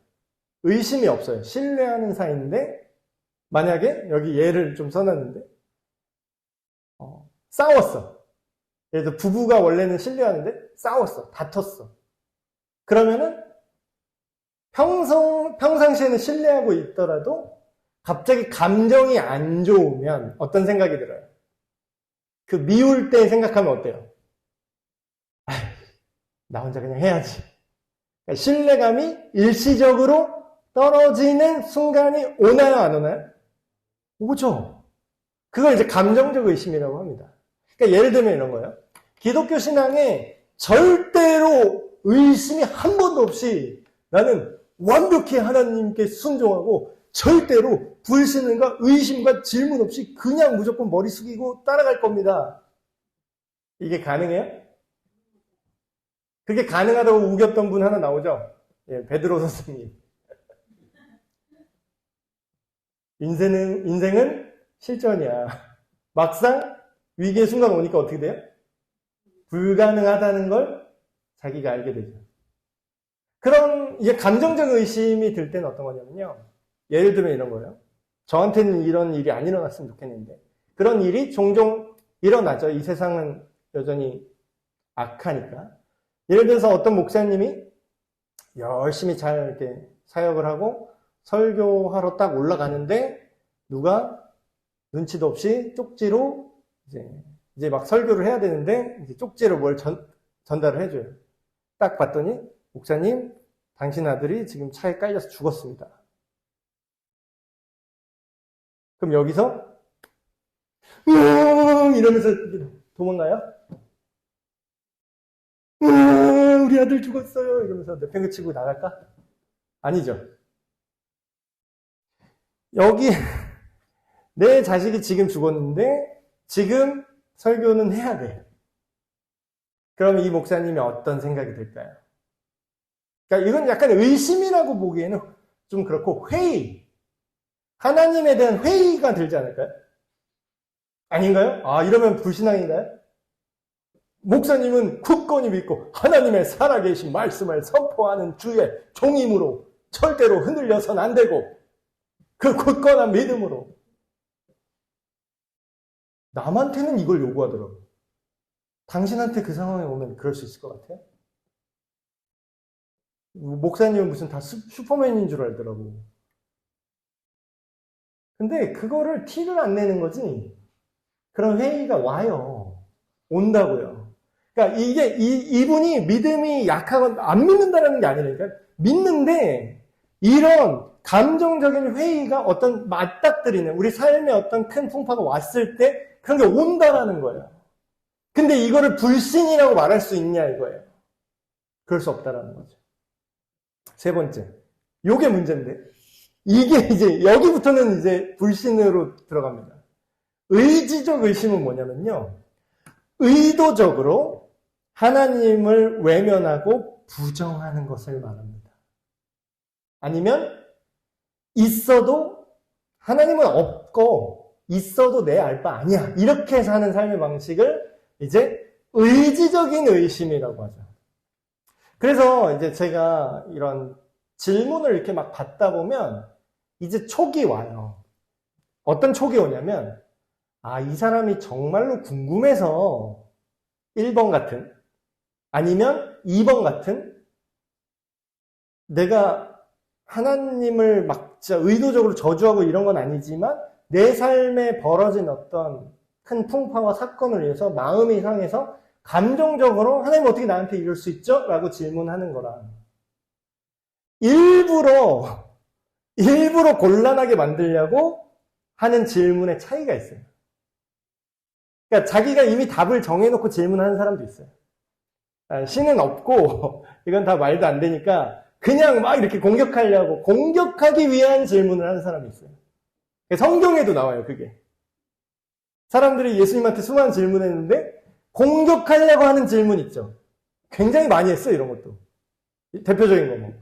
의심이 없어요. 신뢰하는 사이인데 만약에 여기 예를 좀 써놨는데 싸웠어. 예를 들어 부부가 원래는 신뢰하는데 싸웠어. 다퉜어. 그러면은 평상시에는 신뢰하고 있더라도 갑자기 감정이 안 좋으면 어떤 생각이 들어요? 그 미울 때 생각하면 어때요? 나 혼자 그냥 해야지. 그러니까 신뢰감이 일시적으로 떨어지는 순간이 오나요, 안 오나요? 오죠. 그걸 이제 감정적 의심이라고 합니다. 그러니까 예를 들면 이런 거예요. 기독교 신앙에 절대로 의심이 한 번도 없이 나는 완벽히 하나님께 순종하고 절대로 불신과 의심과 질문 없이 그냥 무조건 머리 숙이고 따라갈 겁니다. 이게 가능해요? 그게 가능하다고 우겼던 분 하나 나오죠? 예, 베드로 선생님. 인생은 실전이야. 막상 위기의 순간 오니까 어떻게 돼요? 불가능하다는 걸 자기가 알게 되죠. 그런 이게 감정적 의심이 들 때는 어떤 거냐면요. 예를 들면 이런 거예요. 저한테는 이런 일이 안 일어났으면 좋겠는데 그런 일이 종종 일어나죠. 이 세상은 여전히 악하니까. 예를 들어서 어떤 목사님이 열심히 잘 이렇게 사역을 하고 설교하러 딱 올라가는데 누가 눈치도 없이 쪽지로 이제 막 설교를 해야 되는데 이제 쪽지로 뭘 전달을 해줘요. 딱 봤더니 목사님, 당신 아들이 지금 차에 깔려서 죽었습니다. 그럼 여기서 이러면서 도망가요? 우리 아들 죽었어요. 이러면서 내팽개치고 나갈까? 아니죠. 여기 내 자식이 지금 죽었는데 지금 설교는 해야 돼. 그러면 이 목사님이 어떤 생각이 들까요? 그러니까 이건 약간 의심이라고 보기에는 좀 그렇고 회의. 하나님에 대한 회의가 들지 않을까요? 아닌가요? 이러면 불신앙인가요? 목사님은 굳건히 믿고 하나님의 살아계신 말씀을 선포하는 주의 종임으로 절대로 흔들려선 안 되고 그 굳건한 믿음으로 남한테는 이걸 요구하더라고요. 당신한테 그 상황에 오면 그럴 수 있을 것 같아요? 목사님은 무슨 다 슈퍼맨인 줄 알더라고. 근데 그거를 티를 안 내는 거지. 그런 회의가 와요. 온다고요. 그러니까 이게 이분이 믿음이 약하건 안 믿는다는 게 아니라니까. 믿는데 이런 감정적인 회의가 어떤 맞닥뜨리는 우리 삶에 어떤 큰 풍파가 왔을 때 그런 게 온다라는 거예요. 근데 이거를 불신이라고 말할 수 있냐 이거예요. 그럴 수 없다라는 거죠. 세 번째, 요게 문제인데 이게 이제 여기부터는 이제 불신으로 들어갑니다. 의지적 의심은 뭐냐면요, 의도적으로 하나님을 외면하고 부정하는 것을 말합니다. 아니면 있어도 하나님은 없고 있어도 내 알 바 아니야 이렇게 사는 삶의 방식을 이제 의지적인 의심이라고 하죠. 그래서 이제 제가 이런 질문을 이렇게 막 받다 보면 이제 촉이 와요. 어떤 촉이 오냐면, 아, 이 사람이 정말로 궁금해서 1번 같은, 아니면 2번 같은, 내가 하나님을 막 진짜 의도적으로 저주하고 이런 건 아니지만 내 삶에 벌어진 어떤 큰 풍파와 사건을 위해서 마음이 상해서 감정적으로 하나님 어떻게 나한테 이럴 수 있죠? 라고 질문하는 거라. 일부러 곤란하게 만들려고 하는 질문의 차이가 있어요. 그러니까 자기가 이미 답을 정해놓고 질문하는 사람도 있어요. 신은 없고 이건 다 말도 안 되니까 그냥 막 이렇게 공격하기 위한 질문을 하는 사람이 있어요. 성경에도 나와요, 그게. 사람들이 예수님한테 수많은 질문했는데 공격하려고 하는 질문 있죠. 굉장히 많이 했어요, 이런 것도. 대표적인 거 뭐.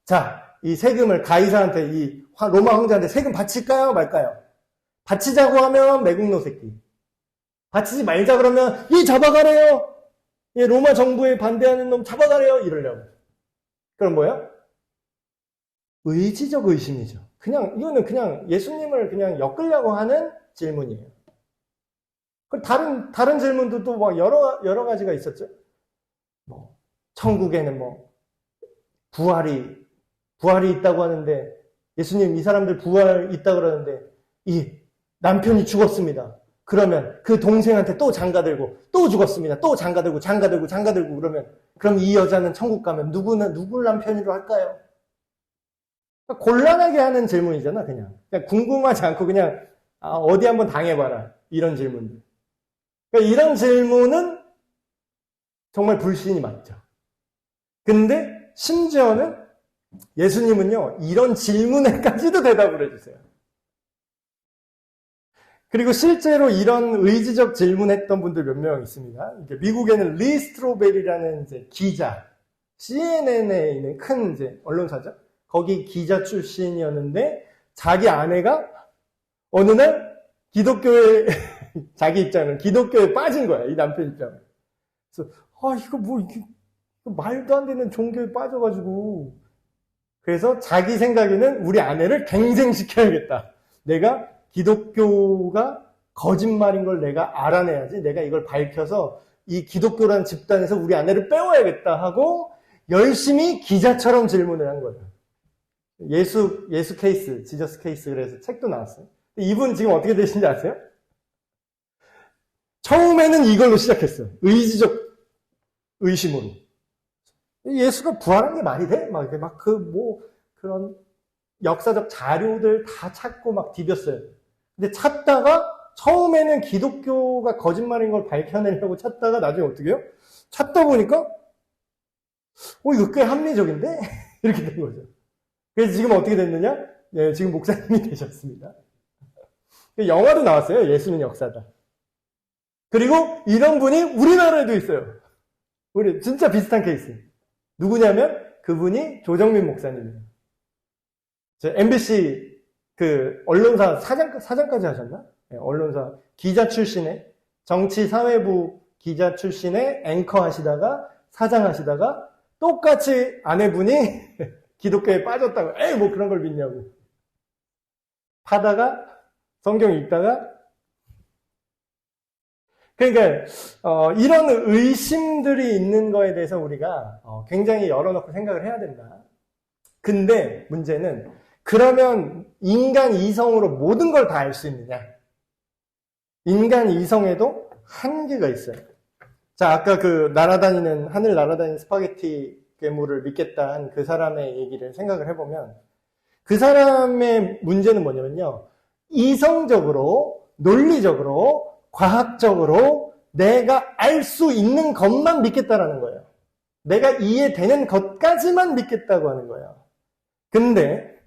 자, 이 세금을 가이사한테, 이 로마 황제한테 세금 바칠까요, 말까요? 바치자고 하면 매국노 새끼. 바치지 말자 그러면 이 잡아가래요. 이 로마 정부에 반대하는 놈 잡아가래요. 이러려고. 그럼 뭐야? 의지적 의심이죠. 이거는 그냥 예수님을 그냥 엮으려고 하는 질문이에요. 다른 질문도 막 여러 가지가 있었죠. 뭐, 천국에는 뭐, 부활이 있다고 하는데, 예수님 이 사람들 부활 있다고 그러는데, 이 남편이 죽었습니다. 그러면 그 동생한테 또 장가들고, 또 죽었습니다. 또 장가들고, 그러면, 그럼 이 여자는 천국 가면 누굴 남편으로 할까요? 곤란하게 하는 질문이잖아, 그냥 궁금하지 않고 그냥, 어디 한번 당해봐라. 이런 질문들. 그러니까 이런 질문은 정말 불신이 맞죠. 근데 심지어는 예수님은요, 이런 질문에까지도 대답을 해주세요. 그리고 실제로 이런 의지적 질문했던 분들 몇 명 있습니다. 미국에는 리 스트로벨이라는 이제 기자, CNN에 있는 큰 이제 언론사죠. 거기 기자 출신이었는데 자기 아내가 어느 날 기독교에 자기 입장은 기독교에 빠진 거야, 이 남편 입장은. 그래서 이거 말도 안 되는 종교에 빠져가지고, 그래서 자기 생각에는 우리 아내를 갱생시켜야겠다. 내가 기독교가 거짓말인 걸 내가 알아내야지. 내가 이걸 밝혀서 이 기독교라는 집단에서 우리 아내를 빼와야겠다 하고 열심히 기자처럼 질문을 한 거예요. 예수 케이스, 지저스 케이스, 그래서 책도 나왔어요. 이분 지금 어떻게 되신지 아세요? 처음에는 이걸로 시작했어요. 의지적 의심으로. 예수가 부활한 게 말이 돼? 그런 역사적 자료들 다 찾고 막 디뎠어요. 근데 찾다가 처음에는 기독교가 거짓말인 걸 밝혀내려고 찾다가 나중에 어떻게 해요? 찾다 보니까 이거 꽤 합리적인데? 이렇게 된 거죠. 그래서 지금 어떻게 됐느냐? 네, 지금 목사님이 되셨습니다. 영화도 나왔어요. 예수는 역사다. 그리고 이런 분이 우리나라에도 있어요. 우리 진짜 비슷한 케이스. 누구냐면 그분이 조정민 목사님이에요. MBC 그 언론사 사장까지 하셨나? 네, 언론사 기자 출신의 정치사회부 기자 출신의 앵커 하시다가 사장 하시다가 똑같이 아내분이 기독교에 빠졌다고. 뭐 그런 걸 믿냐고. 하다가 성경 읽다가. 그러니까 이런 의심들이 있는 거에 대해서 우리가 굉장히 열어놓고 생각을 해야 된다. 근데 문제는 그러면 인간 이성으로 모든 걸 다 알 수 있느냐? 인간 이성에도 한계가 있어요. 자, 아까 하늘 날아다니는 스파게티 괴물을 믿겠다 한 그 사람의 얘기를 생각을 해보면 그 사람의 문제는 뭐냐면요. 이성적으로, 논리적으로, 과학적으로 내가 알 수 있는 것만 믿겠다라는 거예요. 내가 이해되는 것까지만 믿겠다고 하는 거예요. 근데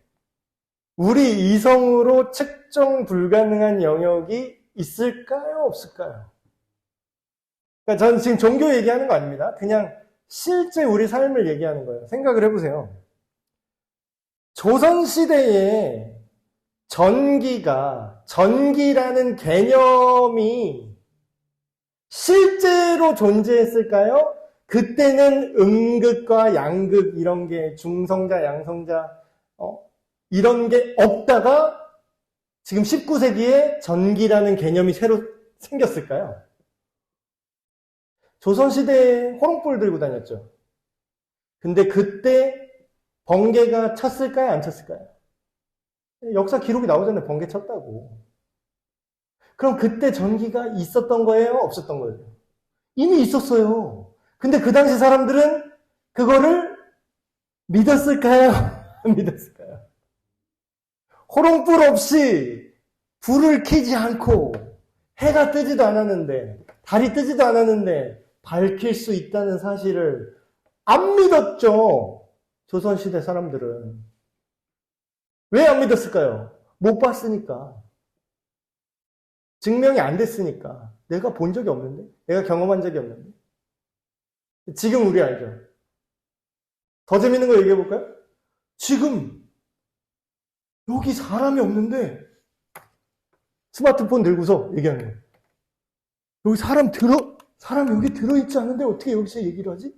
우리 이성으로 측정 불가능한 영역이 있을까요? 없을까요? 그러니까 저는 지금 종교 얘기하는 거 아닙니다. 그냥 실제 우리 삶을 얘기하는 거예요. 생각을 해보세요. 조선시대에 전기라는 개념이 실제로 존재했을까요? 그때는 음극과 양극 이런 게 중성자, 양성자 이런 게 없다가 지금 19세기에 전기라는 개념이 새로 생겼을까요? 조선시대에 호롱불 들고 다녔죠. 근데 그때 번개가 쳤을까요? 안 쳤을까요? 역사 기록이 나오잖아요. 번개 쳤다고. 그럼 그때 전기가 있었던 거예요? 없었던 거예요? 이미 있었어요. 근데 그 당시 사람들은 그거를 믿었을까요? 안 믿었을까요? 호롱불 없이 불을 켜지 않고 해가 뜨지도 않았는데 달이 뜨지도 않았는데 밝힐 수 있다는 사실을 안 믿었죠. 조선시대 사람들은. 왜 안 믿었을까요? 못 봤으니까. 증명이 안 됐으니까. 내가 본 적이 없는데? 내가 경험한 적이 없는데? 지금 우리 알죠? 더 재밌는 거 얘기해 볼까요? 지금 여기 사람이 없는데 스마트폰 들고서 얘기하는 거예요. 여기 사람 여기 들어있지 않은데 어떻게 여기서 얘기를 하지?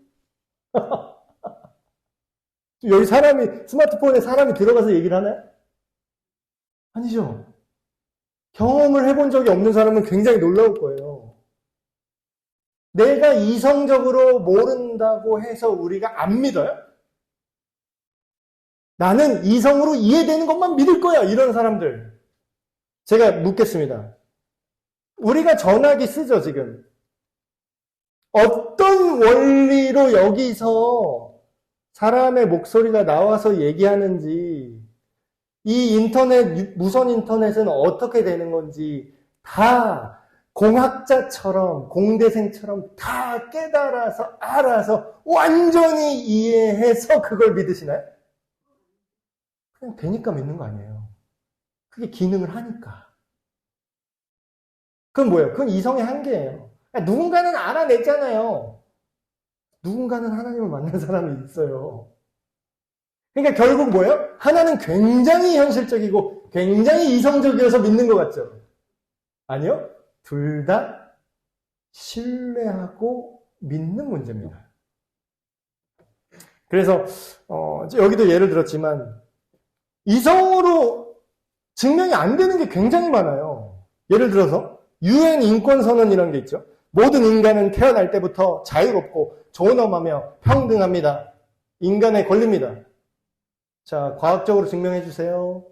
여기 스마트폰에 사람이 들어가서 얘기를 하나요? 아니죠. 경험을 해본 적이 없는 사람은 굉장히 놀라울 거예요. 내가 이성적으로 모른다고 해서 우리가 안 믿어요? 나는 이성으로 이해되는 것만 믿을 거야. 이런 사람들. 제가 묻겠습니다. 우리가 전화기 쓰죠, 지금. 어떤 원리로 여기서 사람의 목소리가 나와서 얘기하는지, 이 무선 인터넷은 어떻게 되는 건지 다 공학자처럼, 공대생처럼 다 깨달아서, 알아서 완전히 이해해서 그걸 믿으시나요? 그냥 되니까 믿는 거 아니에요. 그게 기능을 하니까. 그건 뭐예요? 그건 이성의 한계예요. 누군가는 알아냈잖아요. 누군가는 하나님을 만난 사람이 있어요. 그러니까 결국 뭐예요? 하나는 굉장히 현실적이고 굉장히 이성적이어서 믿는 것 같죠? 아니요. 둘 다 신뢰하고 믿는 문제입니다. 그래서 여기도 예를 들었지만 이성으로 증명이 안 되는 게 굉장히 많아요. 예를 들어서 UN 인권선언이라는 게 있죠. 모든 인간은 태어날 때부터 자유롭고 존엄하며 평등합니다. 인간의 권리입니다. 자, 과학적으로 증명해 주세요.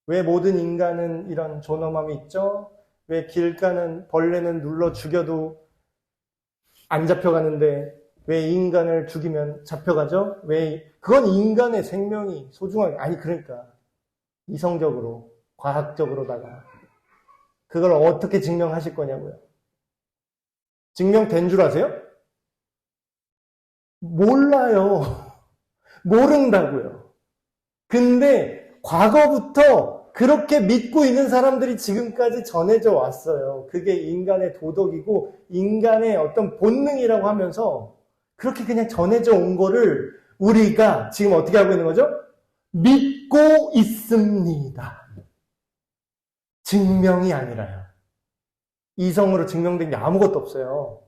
왜 모든 인간은 이런 존엄함이 있죠? 왜 길 가는 벌레는 눌러 죽여도 안 잡혀가는데 왜 인간을 죽이면 잡혀가죠? 그건 인간의 생명이 소중하게. 아니, 그러니까 이성적으로, 과학적으로다가 그걸 어떻게 증명하실 거냐고요. 증명된 줄 아세요? 몰라요. 모른다고요. 근데 과거부터 그렇게 믿고 있는 사람들이 지금까지 전해져 왔어요. 그게 인간의 도덕이고 인간의 어떤 본능이라고 하면서 그렇게 그냥 전해져 온 거를 우리가 지금 어떻게 하고 있는 거죠? 믿고 있습니다. 증명이 아니라요. 이성으로 증명된 게 아무것도 없어요.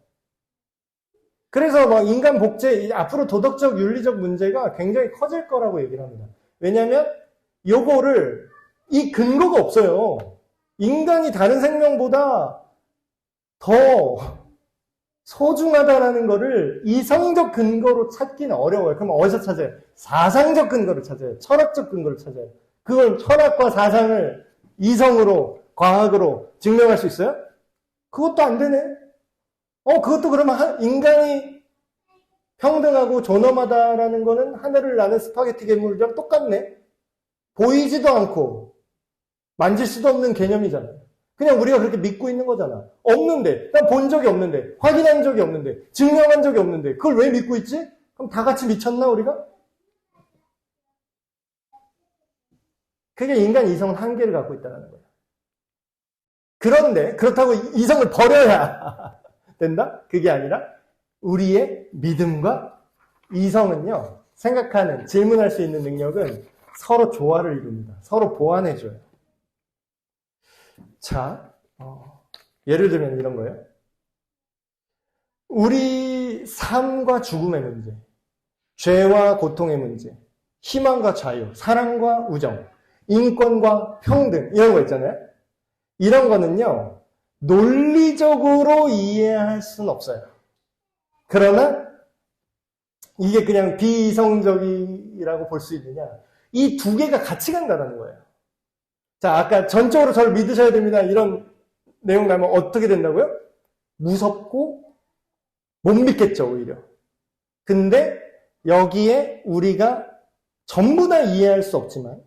그래서 인간 복제, 앞으로 도덕적, 윤리적 문제가 굉장히 커질 거라고 얘기를 합니다. 왜냐하면 이 근거가 없어요. 인간이 다른 생명보다 더 소중하다라는 거를 이성적 근거로 찾기는 어려워요. 그럼 어디서 찾아요? 사상적 근거를 찾아요. 철학적 근거를 찾아요. 그걸 철학과 사상을 이성으로, 과학으로 증명할 수 있어요? 그것도 안 되네. 그것도 그러면 인간이 평등하고 존엄하다라는 거는 하늘을 나는 스파게티 괴물이랑 똑같네. 보이지도 않고 만질 수도 없는 개념이잖아요. 그냥 우리가 그렇게 믿고 있는 거잖아. 없는데, 난 본 적이 없는데, 확인한 적이 없는데, 증명한 적이 없는데, 그걸 왜 믿고 있지? 그럼 다 같이 미쳤나, 우리가? 그게 인간 이성은 한계를 갖고 있다는 거예요. 그런데, 그렇다고 이성을 버려야 된다? 그게 아니라, 우리의 믿음과 이성은요, 생각하는, 질문할 수 있는 능력은 서로 조화를 이룹니다. 서로 보완해줘요. 자, 예를 들면 이런 거예요. 우리 삶과 죽음의 문제, 죄와 고통의 문제, 희망과 자유, 사랑과 우정, 인권과 평등, 이런 거 있잖아요. 이런 거는요, 논리적으로 이해할 수는 없어요. 그러나 이게 그냥 비이성적이라고 볼 수 있느냐? 이 두 개가 같이 간다는 거예요. 자, 아까 전적으로 저를 믿으셔야 됩니다. 이런 내용 나면 어떻게 된다고요? 무섭고 못 믿겠죠, 오히려. 근데 여기에 우리가 전부 다 이해할 수 없지만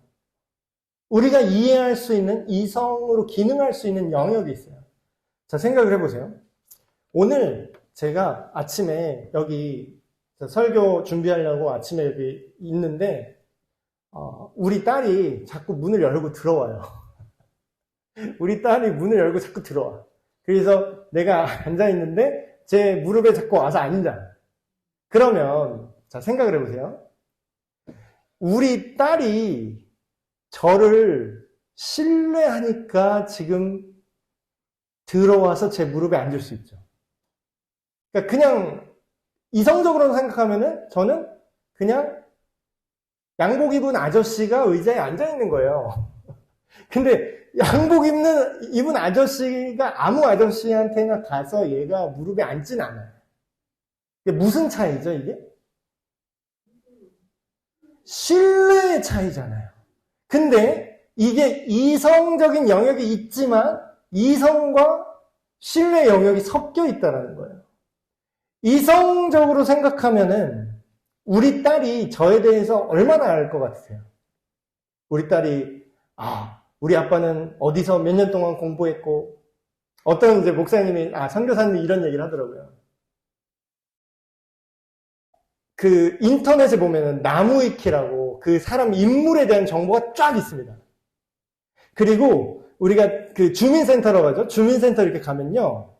우리가 이해할 수 있는 이성으로 기능할 수 있는 영역이 있어요. 자, 생각을 해보세요. 오늘 제가 아침에 여기 설교 준비하려고 아침에 여기 있는데 우리 딸이 자꾸 문을 열고 들어와요. 우리 딸이 문을 열고 자꾸 들어와. 그래서 내가 앉아있는데 제 무릎에 자꾸 와서 앉아. 그러면 자, 생각을 해보세요. 우리 딸이 저를 신뢰하니까 지금 들어와서 제 무릎에 앉을 수 있죠. 그러니까 그냥 이성적으로 생각하면은 저는 그냥 양복 입은 아저씨가 의자에 앉아있는 거예요. 근데 양복 입은 아저씨가 아무 아저씨한테나 가서 얘가 무릎에 앉진 않아요. 이게 무슨 차이죠, 이게? 신뢰의 차이잖아요. 근데 이게 이성적인 영역이 있지만 이성과 신뢰 영역이 섞여 있다는 거예요. 이성적으로 생각하면은 우리 딸이 저에 대해서 얼마나 알 것 같으세요? 우리 딸이 우리 아빠는 어디서 몇 년 동안 공부했고 어떤 이제 목사님이 선교사님이 이런 얘기를 하더라고요. 그 인터넷에 보면은 나무위키라고 그 사람 인물에 대한 정보가 쫙 있습니다. 그리고 우리가 그 주민센터라고 하죠. 주민센터 이렇게 가면요.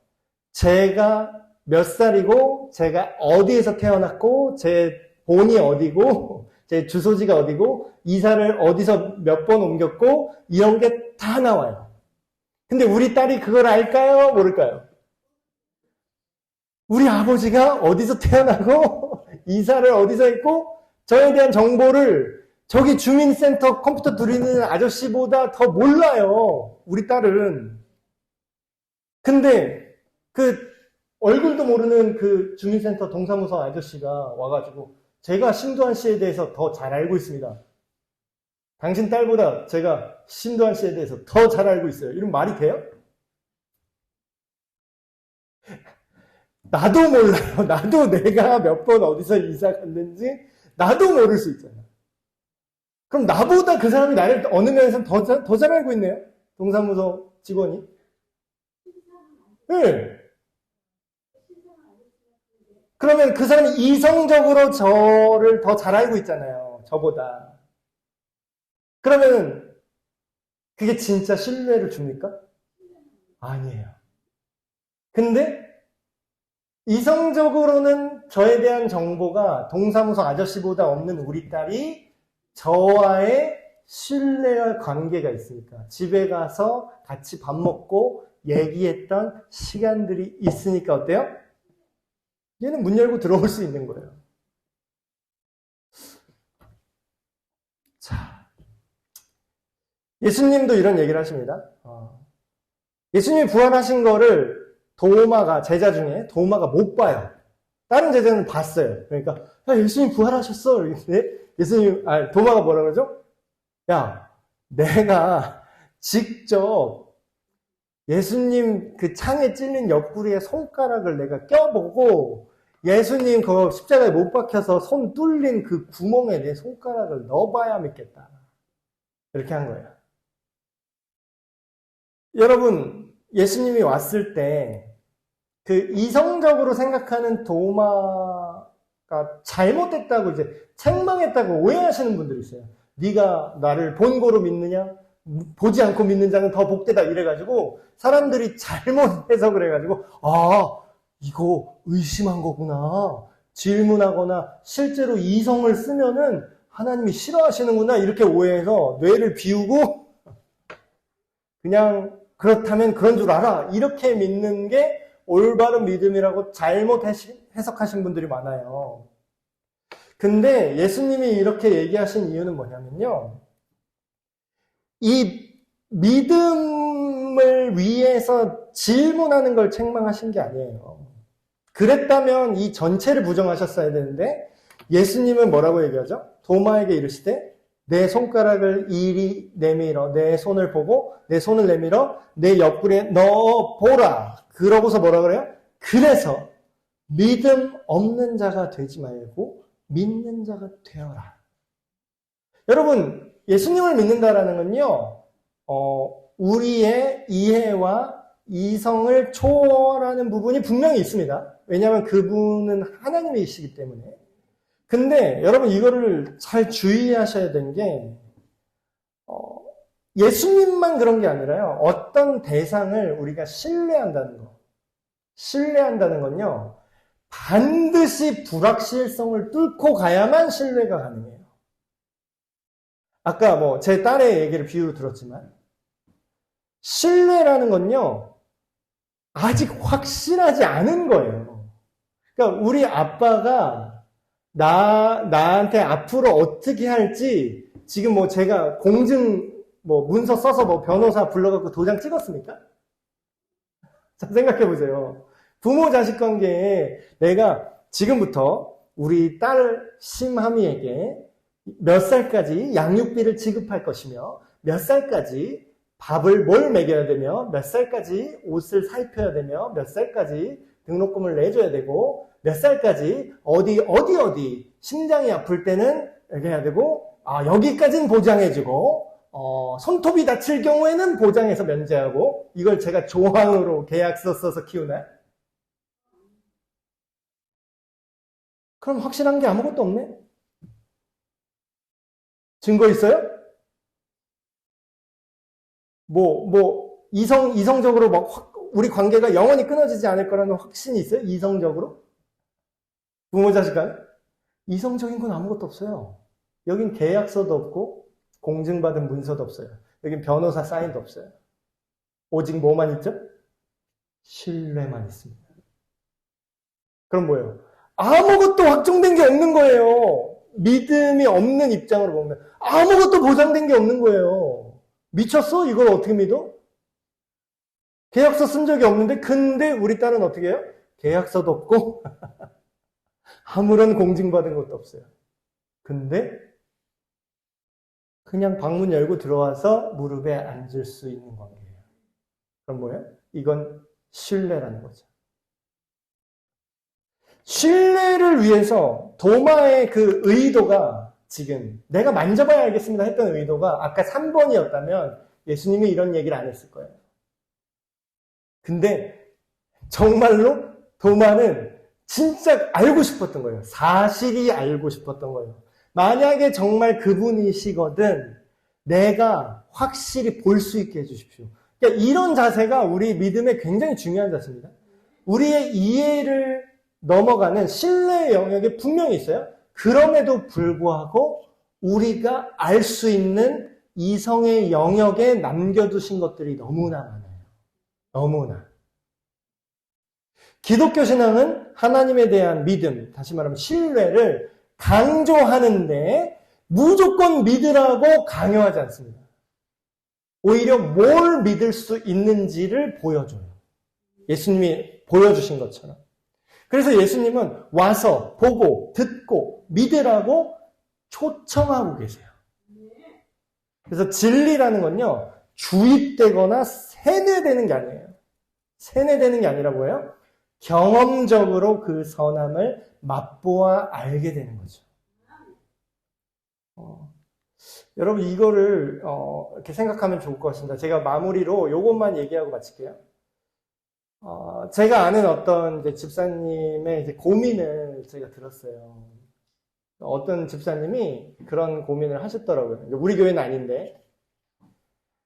제가 몇 살이고 제가 어디에서 태어났고 제 본이 어디고 제 주소지가 어디고 이사를 어디서 몇 번 옮겼고 이런 게 다 나와요. 근데 우리 딸이 그걸 알까요? 모를까요? 우리 아버지가 어디서 태어나고 이사를 어디서 했고 저에 대한 정보를 저기 주민센터 컴퓨터 들이는 아저씨보다 더 몰라요. 우리 딸은. 근데 그 얼굴도 모르는 그 주민센터 동사무소 아저씨가 와가지고 제가 신두한 씨에 대해서 더 잘 알고 있습니다. 당신 딸보다 제가 신두한 씨에 대해서 더 잘 알고 있어요. 이런 말이 돼요? 나도 몰라요. 나도 내가 몇 번 어디서 이사 갔는지 나도 모를 수 있잖아요. 그럼 나보다 그 사람이 나를 어느 면에서는 더 잘 알고 있네요. 동사무소 직원이. 네. 그러면 그 사람이 이성적으로 저를 더 잘 알고 있잖아요. 저보다. 그러면 그게 진짜 신뢰를 줍니까? 아니에요. 근데 이성적으로는 저에 대한 정보가 동사무소 아저씨보다 없는 우리 딸이 저와의 신뢰와 관계가 있으니까 집에 가서 같이 밥 먹고 얘기했던 시간들이 있으니까 어때요? 얘는 문 열고 들어올 수 있는 거예요. 자, 예수님도 이런 얘기를 하십니다. 예수님이 부활하신 거를 도마가, 제자 중에 도마가 못 봐요. 다른 제자는 봤어요. 그러니까 예수님 부활하셨어. 도마가 뭐라 그러죠? 야, 내가 직접 예수님 그 창에 찔린 옆구리에 손가락을 내가 껴보고 예수님 그 십자가에 못 박혀서 손 뚫린 그 구멍에 내 손가락을 넣어봐야 믿겠다. 이렇게 한 거예요. 여러분, 예수님이 왔을 때 그 이성적으로 생각하는 도마가 잘못됐다고 이제 책망했다고 오해하시는 분들이 있어요. 네가 나를 본고로 믿느냐? 보지 않고 믿는 자는 더 복되다 이래가지고 사람들이 잘못 해석을 해가지고 이거 의심한 거구나. 질문하거나 실제로 이성을 쓰면은 하나님이 싫어하시는구나 이렇게 오해해서 뇌를 비우고 그냥 그렇다면 그런 줄 알아 이렇게 믿는 게 올바른 믿음이라고 잘못 해석하신 분들이 많아요. 근데 예수님이 이렇게 얘기하신 이유는 뭐냐면요. 이 믿음을 위해서 질문하는 걸 책망하신 게 아니에요. 그랬다면 이 전체를 부정하셨어야 되는데 예수님은 뭐라고 얘기하죠? 도마에게 이르시되 내 손가락을 이리 내밀어 내 손을 보고 내 손을 내밀어 내 옆구리에 넣어 보라. 그러고서 뭐라 그래요? 그래서 믿음 없는 자가 되지 말고 믿는 자가 되어라. 여러분, 예수님을 믿는다라는 건요, 우리의 이해와 이성을 초월하는 부분이 분명히 있습니다. 왜냐하면 그분은 하나님이시기 때문에. 근데 여러분 이거를 잘 주의하셔야 되는 게 예수님만 그런 게 아니라요. 어떤 대상을 우리가 신뢰한다는 거. 신뢰한다는 건요. 반드시 불확실성을 뚫고 가야만 신뢰가 가능해요. 아까 제 딸의 얘기를 비유로 들었지만 신뢰라는 건요. 아직 확실하지 않은 거예요. 그러니까 우리 아빠가 나한테 앞으로 어떻게 할지 지금 제가 공증 문서 써서 변호사 불러갖고 도장 찍었습니까? 자, 생각해 보세요. 부모 자식 관계에 내가 지금부터 우리 딸 심하미에게 몇 살까지 양육비를 지급할 것이며 몇 살까지 밥을 뭘 먹여야 되며 몇 살까지 옷을 살펴야 되며 몇 살까지 등록금을 내줘야 되고 몇 살까지 어디 심장이 아플 때는 이렇게 해야 되고 여기까지는 보장해주고 손톱이 다칠 경우에는 보장해서 면제하고 이걸 제가 조항으로 계약서 써서 키우나? 그럼 확실한 게 아무것도 없네? 증거 있어요? 이성적으로 우리 관계가 영원히 끊어지지 않을 거라는 확신이 있어요? 이성적으로? 부모 자식 간에? 이성적인 건 아무것도 없어요. 여긴 계약서도 없고 공증받은 문서도 없어요. 여긴 변호사 사인도 없어요. 오직 뭐만 있죠? 신뢰만 있습니다. 그럼 뭐예요? 아무것도 확정된 게 없는 거예요. 믿음이 없는 입장으로 보면 아무것도 보장된 게 없는 거예요. 미쳤어? 이걸 어떻게 믿어? 계약서 쓴 적이 없는데 근데 우리 딸은 어떻게 해요? 계약서도 없고 아무런 공증받은 것도 없어요. 근데 그냥 방문 열고 들어와서 무릎에 앉을 수 있는 관계예요. 그럼 뭐예요? 이건 신뢰라는 거죠. 신뢰를 위해서 도마의 그 의도가 지금 내가 만져봐야 알겠습니다 했던 의도가 아까 3번이었다면 예수님이 이런 얘기를 안 했을 거예요. 근데 정말로 도마는 진짜 알고 싶었던 거예요. 사실이 알고 싶었던 거예요. 만약에 정말 그분이시거든 내가 확실히 볼 수 있게 해주십시오. 그러니까 이런 자세가 우리 믿음에 굉장히 중요한 자세입니다. 우리의 이해를 넘어가는 신뢰의 영역이 분명히 있어요. 그럼에도 불구하고 우리가 알 수 있는 이성의 영역에 남겨두신 것들이 너무나 많아요. 너무나. 기독교 신앙은 하나님에 대한 믿음, 다시 말하면 신뢰를 강조하는데 무조건 믿으라고 강요하지 않습니다. 오히려 뭘 믿을 수 있는지를 보여줘요. 예수님이 보여주신 것처럼. 그래서 예수님은 와서 보고 듣고 믿으라고 초청하고 계세요. 그래서 진리라는 건요. 주입되거나 세뇌되는 게 아니에요. 세뇌되는 게 아니라 뭐예요? 경험적으로 그 선함을 맛보아 알게 되는 거죠. 여러분 이거를 이렇게 생각하면 좋을 것 같습니다. 제가 마무리로 요것만 얘기하고 마칠게요. 제가 아는 어떤 이제 집사님의 이제 고민을 제가 들었어요. 어떤 집사님이 그런 고민을 하셨더라고요. 우리 교회는 아닌데,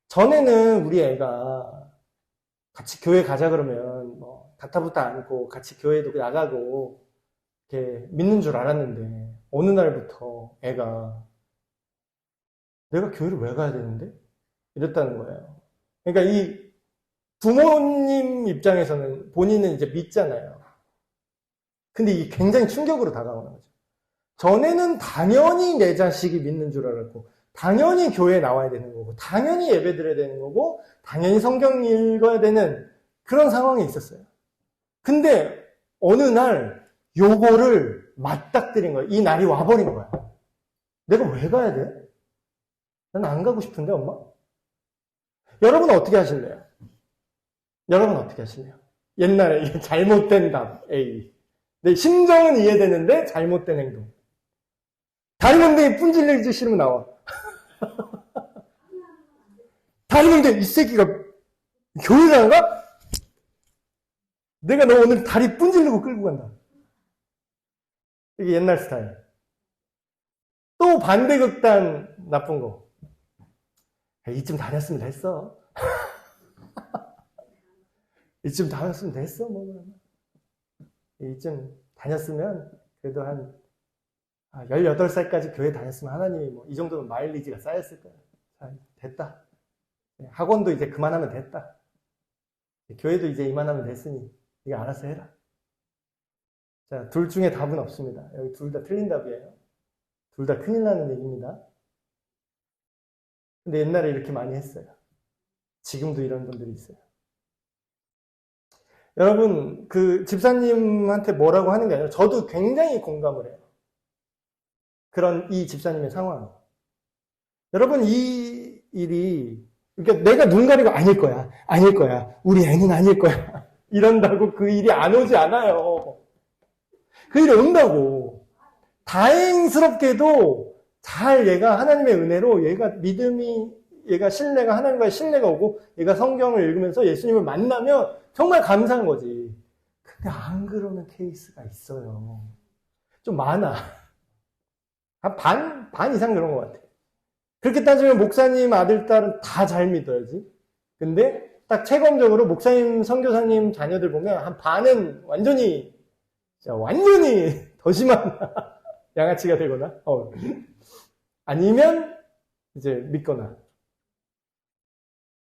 전에는 우리 애가 같이 교회 가자 그러면 뭐 다타부타 않고 같이 교회도 나가고 이렇게 믿는 줄 알았는데, 어느 날부터 애가 내가 교회를 왜 가야 되는데? 이랬다는 거예요. 그러니까 이 부모님 입장에서는 본인은 이제 믿잖아요. 근데 이게 굉장히 충격으로 다가오는 거죠. 전에는 당연히 내 자식이 믿는 줄 알았고, 당연히 교회에 나와야 되는 거고, 당연히 예배 드려야 되는 거고, 당연히 성경 읽어야 되는 그런 상황이 있었어요. 근데 어느 날 요거를 맞닥뜨린 거예요. 이 날이 와버린 거야. 내가 왜 가야 돼? 난 안 가고 싶은데, 엄마? 여러분 어떻게 하실래요? 여러분 어떻게 하실래요? 옛날에 잘못된 답 A. 내 심정은 이해되는데 잘못된 행동. 다른 엉덩이 분질리기 싫으면 나와. 다른 엉덩이 이 새끼가 교회 안 가? 내가 너 오늘 다리 분질리고 끌고 간다. 이게 옛날 스타일. 또 반대극단 나쁜 거. 이쯤 다녔으면 됐어. 이쯤 다녔으면 됐어. 뭐. 이쯤 다녔으면 그래도 한 18살까지 교회 다녔으면 하나님이 뭐 이 정도면 마일리지가 쌓였을 거야. 자, 됐다. 학원도 이제 그만하면 됐다. 교회도 이제 이만하면 됐으니 네가 알아서 해라. 자, 둘 중에 답은 없습니다. 여기 둘 다 틀린 답이에요. 둘 다 큰일 나는 얘기입니다. 근데 옛날에 이렇게 많이 했어요. 지금도 이런 분들이 있어요. 여러분, 그 집사님한테 뭐라고 하는 게 아니라 저도 굉장히 공감을 해요. 그런 이 집사님의 상황. 여러분, 이 일이, 그러니까 내가 눈 가리고 아닐 거야. 아닐 거야. 우리 애는 아닐 거야. 이런다고 그 일이 안 오지 않아요. 그 일이 온다고. 다행스럽게도 잘 얘가 하나님의 은혜로 얘가 믿음이, 얘가 신뢰가, 하나님과의 신뢰가 오고 얘가 성경을 읽으면서 예수님을 만나면 정말 감사한 거지. 근데 안 그러는 케이스가 있어요. 좀 많아. 한 반 이상 그런 것 같아. 그렇게 따지면 목사님 아들, 딸은 다 잘 믿어야지. 근데 딱 체감적으로 목사님, 선교사님 자녀들 보면 한 반은 완전히 더 심한 양아치가 되거나, 아니면 이제 믿거나.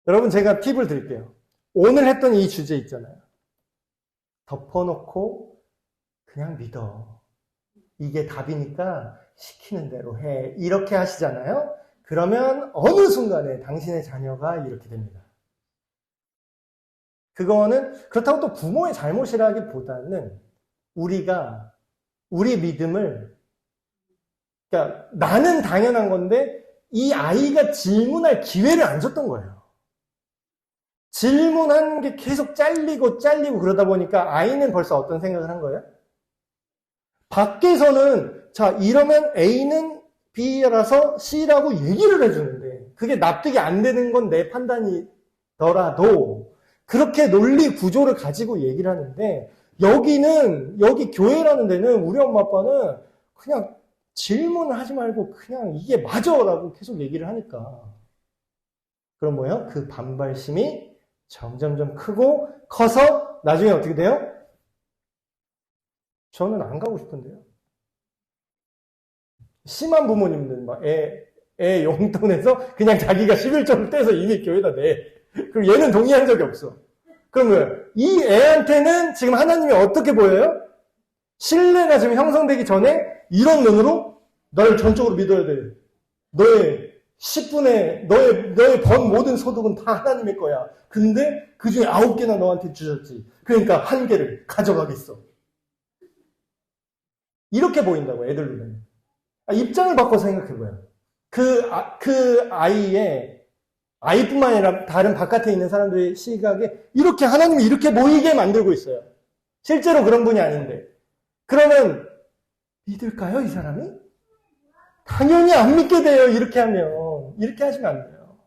여러분, 제가 팁을 드릴게요. 오늘 했던 이 주제 있잖아요. 덮어놓고 그냥 믿어. 이게 답이니까 시키는 대로 해. 이렇게 하시잖아요. 그러면 어느 순간에 당신의 자녀가 이렇게 됩니다. 그거는 그렇다고 또 부모의 잘못이라기보다는 우리 믿음을, 그러니까 나는 당연한 건데 이 아이가 질문할 기회를 안 줬던 거예요. 질문한 게 계속 잘리고 그러다 보니까 아이는 벌써 어떤 생각을 한 거예요? 밖에서는 자, 이러면 A는 B라서 C라고 얘기를 해주는데 그게 납득이 안 되는 건 내 판단이더라도 그렇게 논리 구조를 가지고 얘기를 하는데 여기 교회라는 데는 우리 엄마 아빠는 그냥 질문을 하지 말고 그냥 이게 맞아라고 계속 얘기를 하니까 그럼 뭐예요? 그 반발심이 점점점 크고 커서 나중에 어떻게 돼요? 저는 안 가고 싶은데요. 심한 부모님들 막 애 용돈에서 그냥 자기가 11조를 떼서 이미 교회에다 내. 그리고 얘는 동의한 적이 없어. 그러면 이 애한테는 지금 하나님이 어떻게 보여요? 신뢰가 지금 형성되기 전에 이런 눈으로 널 전적으로 믿어야 돼. 너의 10분의 너의 번 모든 소득은 다 하나님의 거야. 근데 그 중에 9개나 너한테 주셨지. 그러니까 1개를 가져가겠어. 이렇게 보인다고 애들 눈에는. 입장을 바꿔서 생각해봐요. 그 아이뿐만 아니라 다른 바깥에 있는 사람들의 시각에 이렇게 하나님이 이렇게 보이게 만들고 있어요. 실제로 그런 분이 아닌데. 그러면 믿을까요, 이 사람이? 당연히 안 믿게 돼요. 이렇게 하면. 이렇게 하시면 안 돼요.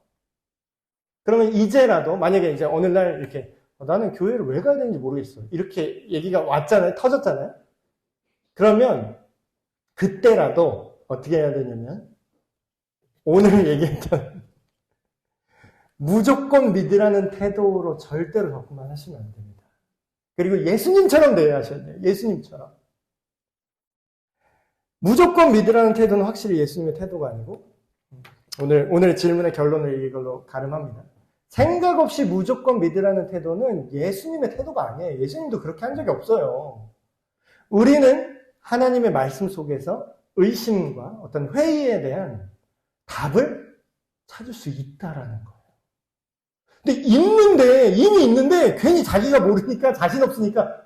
그러면 이제라도 만약에 이제 어느 날 이렇게 나는 교회를 왜 가야 되는지 모르겠어. 이렇게 얘기가 왔잖아요. 터졌잖아요. 그러면 그때라도 어떻게 해야 되냐면 오늘 얘기했던 무조건 믿으라는 태도로 절대로 접근만 하시면 안 됩니다. 그리고 예수님처럼 대해하셔야 돼요. 예수님처럼. 무조건 믿으라는 태도는 확실히 예수님의 태도가 아니고 오늘 질문의 결론을 이걸로 가름합니다. 생각 없이 무조건 믿으라는 태도는 예수님의 태도가 아니에요. 예수님도 그렇게 한 적이 없어요. 우리는 하나님의 말씀 속에서 의심과 어떤 회의에 대한 답을 찾을 수 있다라는 거예요. 근데 이미 있는데 괜히 자기가 모르니까 자신 없으니까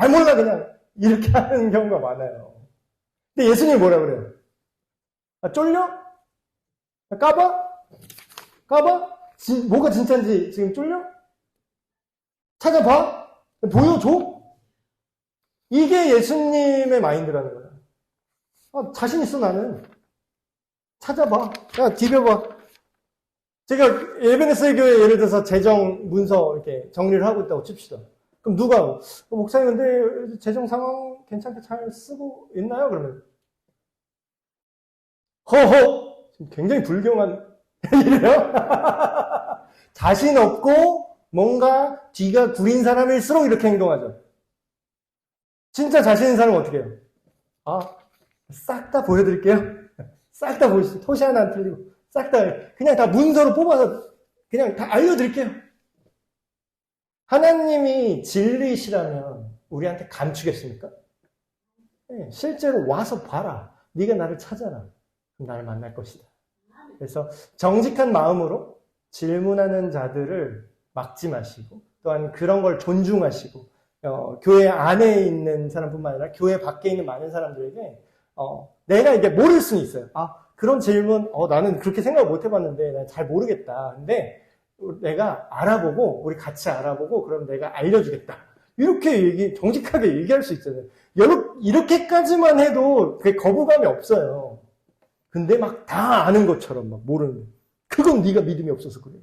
몰라 그냥 이렇게 하는 경우가 많아요. 근데 예수님이 뭐라 그래요? 쫄려? 까봐? 뭐가 진짜인지 지금 쫄려? 찾아봐? 보여줘? 이게 예수님의 마인드라는 거예요. 자신 있어 나는. 찾아봐. 야, 디벼봐. 제가 에베네스 교회 예를 들어서 재정 문서 이렇게 정리를 하고 있다고 칩시다. 그럼 누가 목사님 근데 재정 상황 괜찮게 잘 쓰고 있나요? 그러면 허허 굉장히 불경한 일이에요. 자신 없고 뭔가 뒤가 구린 사람일수록 이렇게 행동하죠. 진짜 자신 있는 사람은 어떻게 해요? 싹 다 보여드릴게요. 싹 다 보여주세요. 토시 하나 안 틀리고 싹 다 그냥 다 문서로 뽑아서 그냥 다 알려드릴게요. 하나님이 진리시라면 우리한테 감추겠습니까? 네, 실제로 와서 봐라. 네가 나를 찾아라. 그럼 나를 만날 것이다. 그래서 정직한 마음으로 질문하는 자들을 막지 마시고 또한 그런 걸 존중하시고 교회 안에 있는 사람뿐만 아니라 교회 밖에 있는 많은 사람들에게 내가 이게 모를 수는 있어요. 그런 질문 나는 그렇게 생각을 못 해봤는데 난 잘 모르겠다. 근데 내가 알아보고 우리 같이 알아보고 그럼 내가 알려주겠다. 이렇게 정직하게 얘기할 수 있잖아요. 이렇게까지만 해도 그게 거부감이 없어요. 근데 막 다 아는 것처럼 막 모르는. 그건 네가 믿음이 없어서 그래.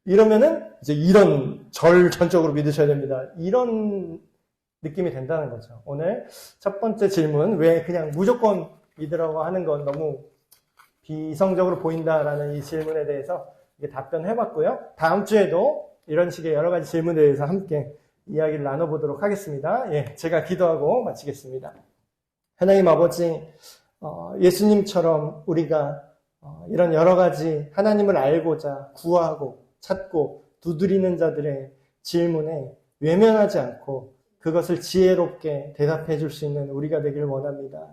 이러면은 이제 이런 전적으로 믿으셔야 됩니다. 이런 느낌이 된다는 거죠. 오늘 첫 번째 질문, 왜 그냥 무조건 믿으라고 하는 건 너무 비이성적으로 보인다라는 이 질문에 대해서 답변해봤고요. 다음 주에도 이런 식의 여러 가지 질문에 대해서 함께 이야기를 나눠보도록 하겠습니다. 제가 기도하고 마치겠습니다. 하나님 아버지, 예수님처럼 우리가 이런 여러 가지 하나님을 알고자 구하고 찾고 두드리는 자들의 질문에 외면하지 않고 그것을 지혜롭게 대답해 줄 수 있는 우리가 되기를 원합니다.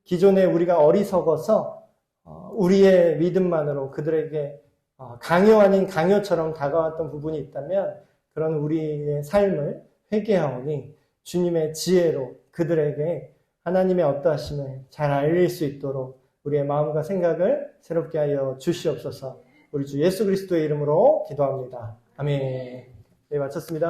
기존에 우리가 어리석어서 우리의 믿음만으로 그들에게 강요 아닌 강요처럼 다가왔던 부분이 있다면 그런 우리의 삶을 회개하오니 주님의 지혜로 그들에게 하나님의 어떠하심을 잘 알릴 수 있도록 우리의 마음과 생각을 새롭게 하여 주시옵소서. 우리 주 예수 그리스도의 이름으로 기도합니다. 아멘. 네, 마쳤습니다.